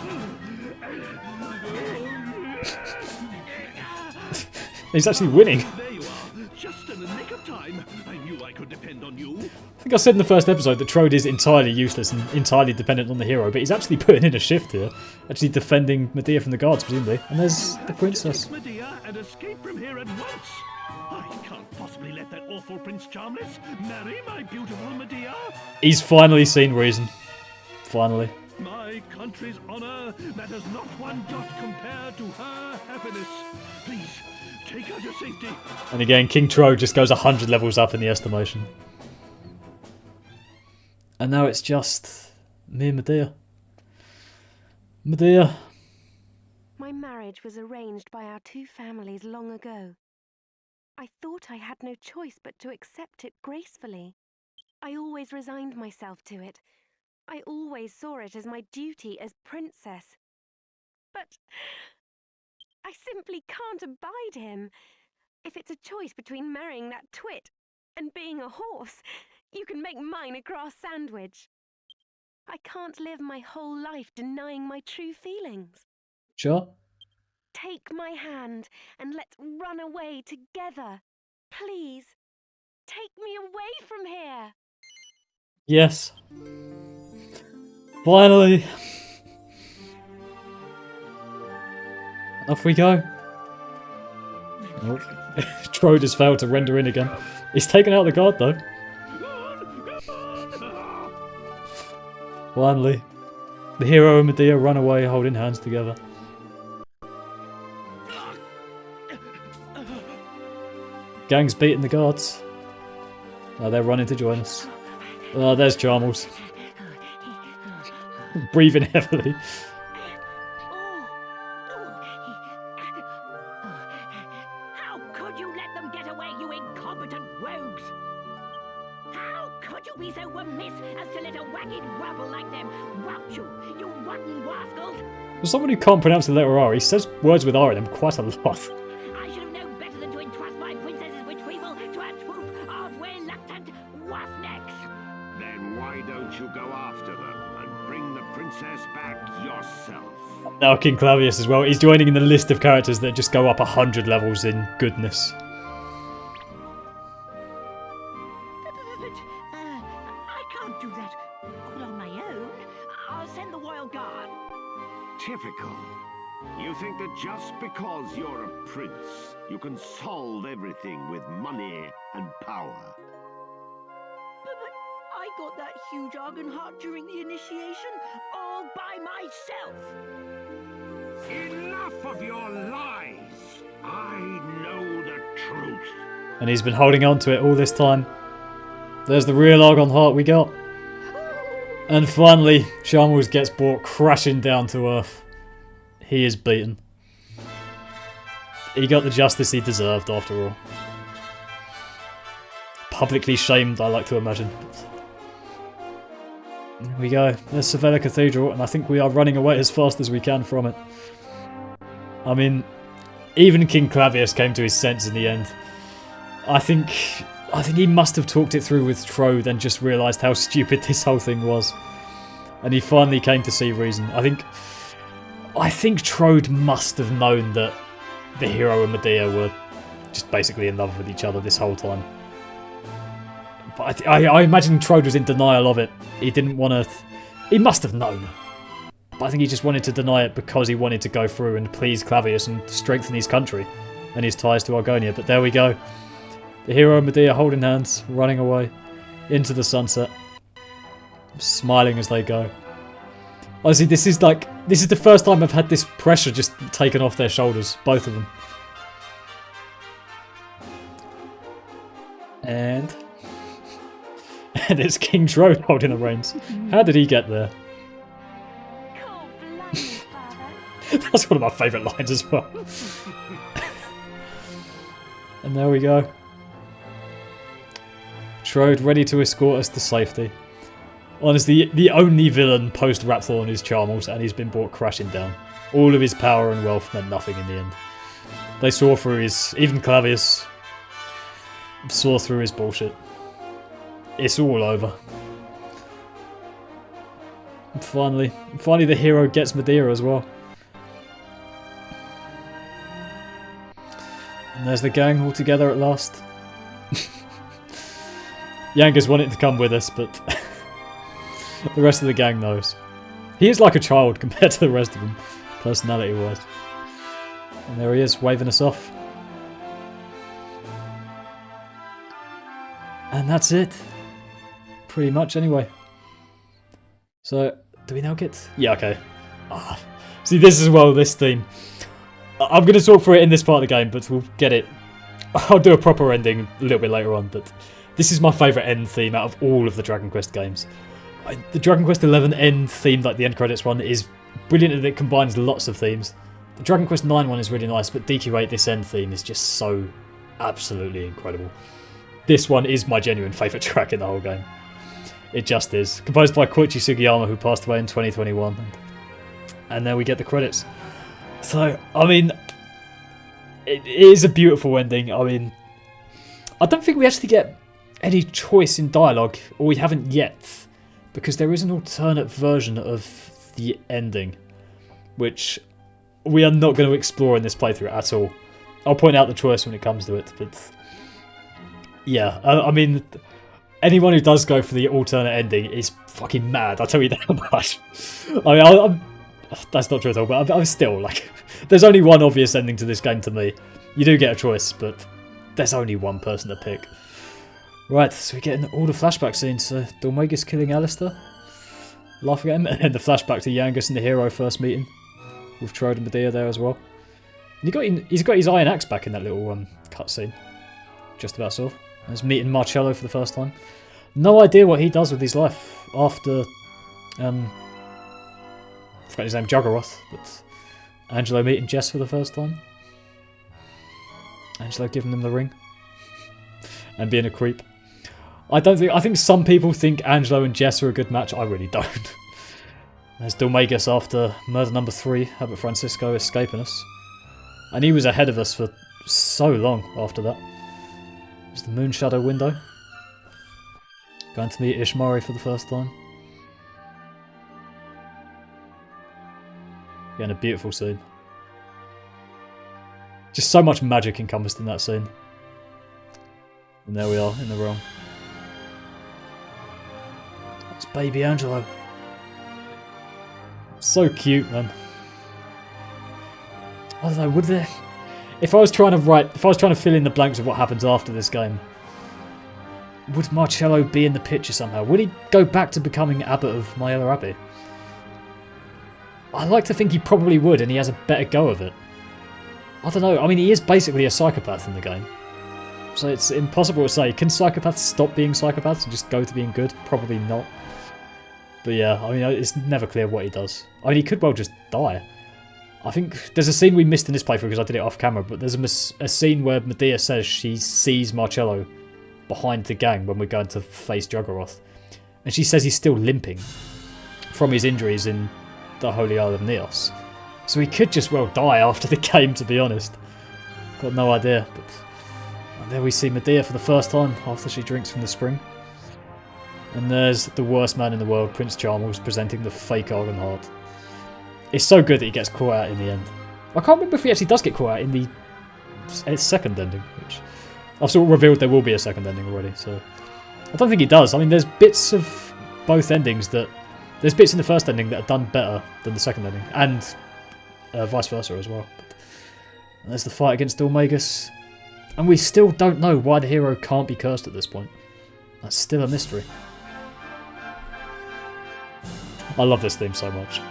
He's actually winning. There you are. Just in the nick of time. I knew I could depend on you. I think I said in the first episode that Trode is entirely useless and entirely dependent on the hero, but he's actually putting in a shift here. Actually defending Medea from the guards, presumably. And there's the princess. Medea and escape from here at once. I can't possibly let that awful Prince Charmless marry my beautiful Medea. He's finally seen reason. Finally. My country's honor matters not one jot compared to her happiness. Please, take her to safety. And again, King Trode just goes 100 levels up in the estimation. And now it's just me and Medea. Medea. My marriage was arranged by our two families long ago. I thought I had no choice but to accept it gracefully. I always resigned myself to it. I always saw it as my duty as princess. But I simply can't abide him. If it's a choice between marrying that twit and being a horse, you can make mine a grass sandwich. I can't live my whole life denying my true feelings. Sure. Take my hand and let's run away together. Please, take me away from here. Yes. Finally. Off we go. Oh. Trode has failed to render in again. He's taken out the guard though. Finally. The hero and Medea run away holding hands together. Gang's beating the guards. Oh, they're running to join us. Oh, there's Charmless. Breathing heavily. How could you let them get away, you incompetent rogues? How could you be so remiss as to let a wagged rabble like them rout you, you rotten rascals? For someone who can't pronounce the letter R, he says words with R in them quite a lot. I should have known better than to entrust my princesses with treason. princess back yourself. Now King Clavius as well. He's joining in the list of characters that just go up 100 levels in goodness. I can't do that all on my own. I'll send the royal guard. Typical. You think that just because you're a prince, you can solve everything with money and power. But I got that huge argon heart during the initiation all by myself. Enough of your lies! I know the truth. And he's been holding on to it all this time. There's the real argon heart we got. And finally, Charmless gets brought crashing down to earth. He is beaten. He got the justice he deserved after all. Publicly shamed, I like to imagine. There we go. There's Sevilla Cathedral, and I think we are running away as fast as we can from it. I mean, even King Clavius came to his senses in the end. I think he must have talked it through with Trode and just realised how stupid this whole thing was. And he finally came to see reason. I think Trode must have known that the hero and Medea were just basically in love with each other this whole time. But I imagine Trode was in denial of it. He didn't want to... He must have known. But I think he just wanted to deny it because he wanted to go through and please Clavius and strengthen his country and his ties to Argonia. But there we go. The hero and Medea holding hands, running away into the sunset, smiling as they go. Honestly, this is the first time I've had this pressure just taken off their shoulders, both of them. And it's King Trode holding the reins. How did he get there? That's one of my favourite lines as well. And there we go. Trode ready to escort us to safety. Honestly, the only villain post-Rapthorne is Charmless, and he's been brought crashing down. All of his power and wealth meant nothing in the end. They saw through his... Even Clavius saw through his bullshit. It's all over. And finally the hero gets Medea as well. And there's the gang all together at last. Yanga's wanted to come with us, but... the rest of the gang knows. He is like a child compared to the rest of them, personality-wise. And there he is, waving us off. And that's it. Pretty much, anyway. So, do we now get... Yeah, okay. See, this as well, this theme. I'm going to talk through it in this part of the game, but we'll get it. I'll do a proper ending a little bit later on, but... This is my favourite end theme out of all of the Dragon Quest games. The Dragon Quest XI end theme, like the end credits one, is brilliant and it combines lots of themes. The Dragon Quest IX one is really nice, but DQ8, this end theme, is just so absolutely incredible. This one is my genuine favourite track in the whole game. It just is. Composed by Koichi Sugiyama, who passed away in 2021. And then we get the credits. So, I mean, it is a beautiful ending. I mean, I don't think we actually get any choice in dialogue, or we haven't yet, because there is an alternate version of the ending, which we are not going to explore in this playthrough at all. I'll point out the choice when it comes to it, but yeah, I mean, anyone who does go for the alternate ending is fucking mad, I'll tell you that much. I mean, that's not true at all, but I'm still, like, there's only one obvious ending to this game to me. You do get a choice, but there's only one person to pick. Right, so we're getting all the flashback scenes. So Dormagus killing Alistair, laughing at him, and then the flashback to Yangus and the hero first meeting with Trode and Medea there as well. And he's got his iron axe back in that little cutscene. Just about so. He's meeting Marcello for the first time. No idea what he does with his life after I forgot his name, Juggeroth, but Angelo meeting Jess for the first time. Angelo giving them the ring and being a creep. I think some people think Angelo and Jess are a good match. I really don't. There's Dormagus after murder number 3, Herbert Francisco escaping us. And he was ahead of us for so long after that. There's the Moon Shadow window. Going to meet Ishmari for the first time. Again, a beautiful scene. Just so much magic encompassed in that scene. And there we are, in the realm. It's baby Angelo. So cute, man. I don't know, would there... If I was trying to fill in the blanks of what happens after this game, would Marcello be in the picture somehow? Would he go back to becoming abbot of Maiella Abbey? I like to think he probably would, and he has a better go of it. I don't know, I mean, he is basically a psychopath in the game. So it's impossible to say. Can psychopaths stop being psychopaths and just go to being good? Probably not. But yeah, I mean, it's never clear what he does. I mean, he could well just die. I think there's a scene we missed in this playthrough because I did it off camera, but there's a scene where Medea says she sees Marcello behind the gang when we're going to face Juggernaut. And she says he's still limping from his injuries in the Holy Isle of Neos. So he could just well die after the game, to be honest. Got no idea. But there we see Medea for the first time after she drinks from the spring. And there's the worst man in the world, Prince Charmless, presenting the fake Argon Heart. It's so good that he gets caught out in the end. I can't remember if he actually does get caught out in the second ending, which I've sort of revealed there will be a second ending already, so I don't think he does. I mean, there's bits of both endings that... There's bits in the first ending that are done better than the second ending, and vice versa as well. And there's the fight against Dormagus, and we still don't know why the hero can't be cursed at this point. That's still a mystery. I love this theme so much.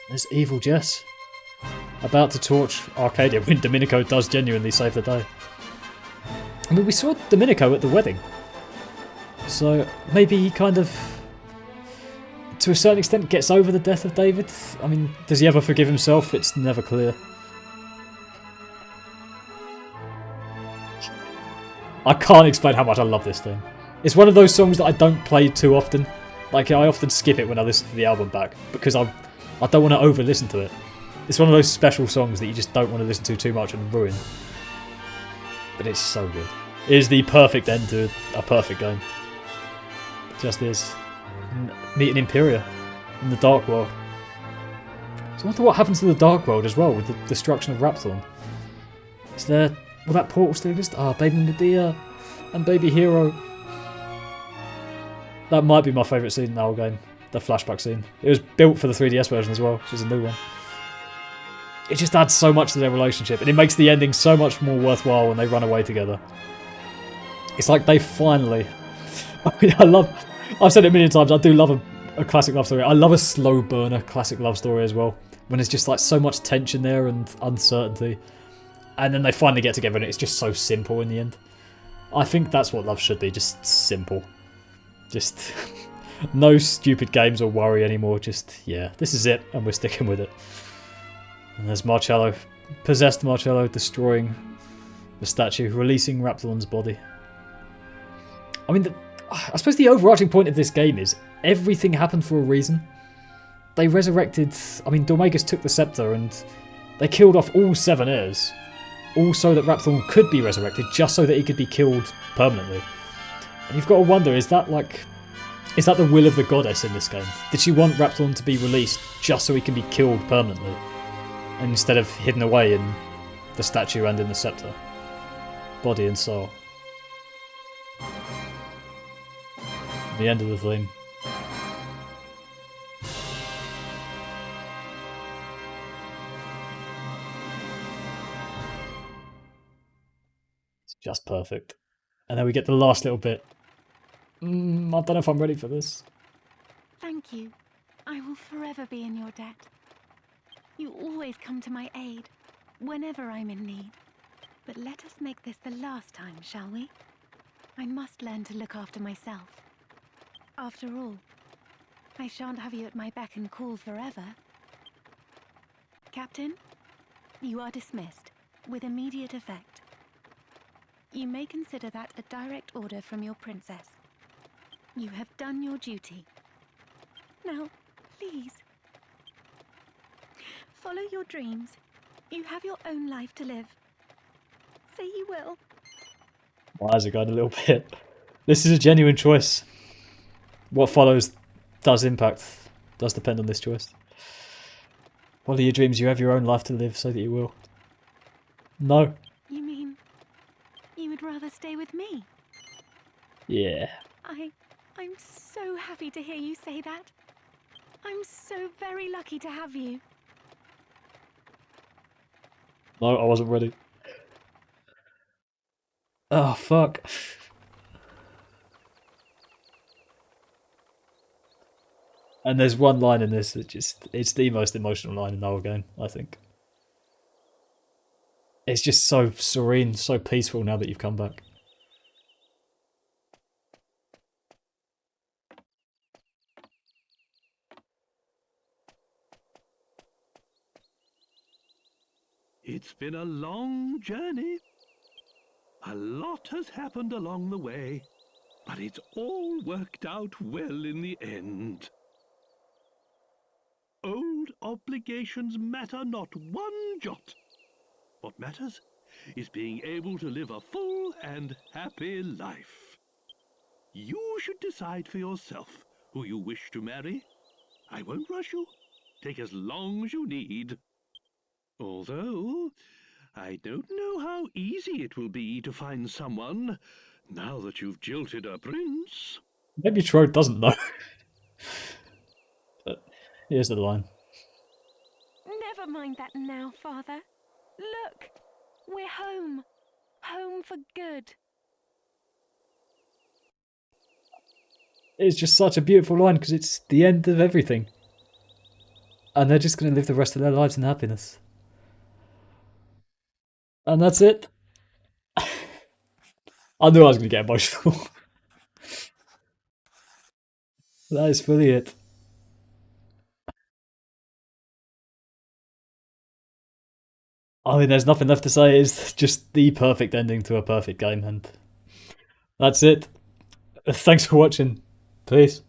There's evil Jess, about to torch Arcadia when Domenico does genuinely save the day. I mean, we saw Domenico at the wedding, so maybe he kind of, to a certain extent, gets over the death of David. I mean, does he ever forgive himself? It's never clear. I can't explain how much I love this thing. It's one of those songs that I don't play too often. Like, I often skip it when I listen to the album back, because I don't want to over-listen to it. It's one of those special songs that you just don't want to listen to too much and ruin. But it's so good. It is the perfect end to a perfect game. It just is. Meeting Imperia in the Dark World. So I wonder what happens to the Dark World as well with the destruction of Rapthorne. Is there... Will that portal still exist? Ah, baby Medea and baby Hero. That might be my favourite scene in the whole game. The flashback scene. It was built for the 3DS version as well, which is a new one. It just adds so much to their relationship, and it makes the ending so much more worthwhile when they run away together. It's like they finally... I mean, I've said it a million times, I do love a classic love story. I love a slow burner classic love story as well, when there's just like so much tension there and uncertainty. And then they finally get together and it's just so simple in the end. I think that's what love should be, just simple. Just no stupid games or worry anymore, just, yeah, this is it and we're sticking with it. And there's Marcello, possessed Marcello, destroying the statue, releasing Rapthorne's body. I mean, I suppose the overarching point of this game is everything happened for a reason. They resurrected, I mean, Dormagus took the scepter and they killed off all 7 heirs. All so that Rapthorne could be resurrected, just so that he could be killed permanently. And you've got to wonder, is that the will of the goddess in this game? Did she want Rapthorne to be released just so he can be killed permanently? And instead of hidden away in the statue and in the scepter? Body and soul. The end of the theme. Just perfect. And then we get the last little bit. I don't know if I'm ready for this. Thank you. I will forever be in your debt. You always come to my aid, whenever I'm in need. But let us make this the last time, shall we? I must learn to look after myself. After all, I shan't have you at my beck and call forever. Captain, you are dismissed, with immediate effect. You may consider that a direct order from your princess. You have done your duty. Now, please, follow your dreams. You have your own life to live. Say you will. My eyes are going a little bit. This is a genuine choice. What follows does impact does depend on this choice. Follow your dreams, you have your own life to live, so that you will. No. You mean you would rather stay with me? Yeah. I'm so happy to hear you say that. I'm so very lucky to have you. No, I wasn't ready. Oh, fuck. And there's one line in this that it's the most emotional line in the whole game, I think. It's just so serene, so peaceful now that you've come back. It's been a long journey. A lot has happened along the way, but it's all worked out well in the end. Old obligations matter not one jot. What matters is being able to live a full and happy life. You should decide for yourself who you wish to marry. I won't rush you. Take as long as you need. Although, I don't know how easy it will be to find someone now that you've jilted a prince. Maybe Troy doesn't know. But here's the line. Never mind that now, Father. Look, we're home. Home for good. It's just such a beautiful line because it's the end of everything. And they're just going to live the rest of their lives in happiness. And that's it. I knew I was going to get emotional. That is fully it. I mean, there's nothing left to say. It's just the perfect ending to a perfect game, and that's it. Thanks for watching. Peace.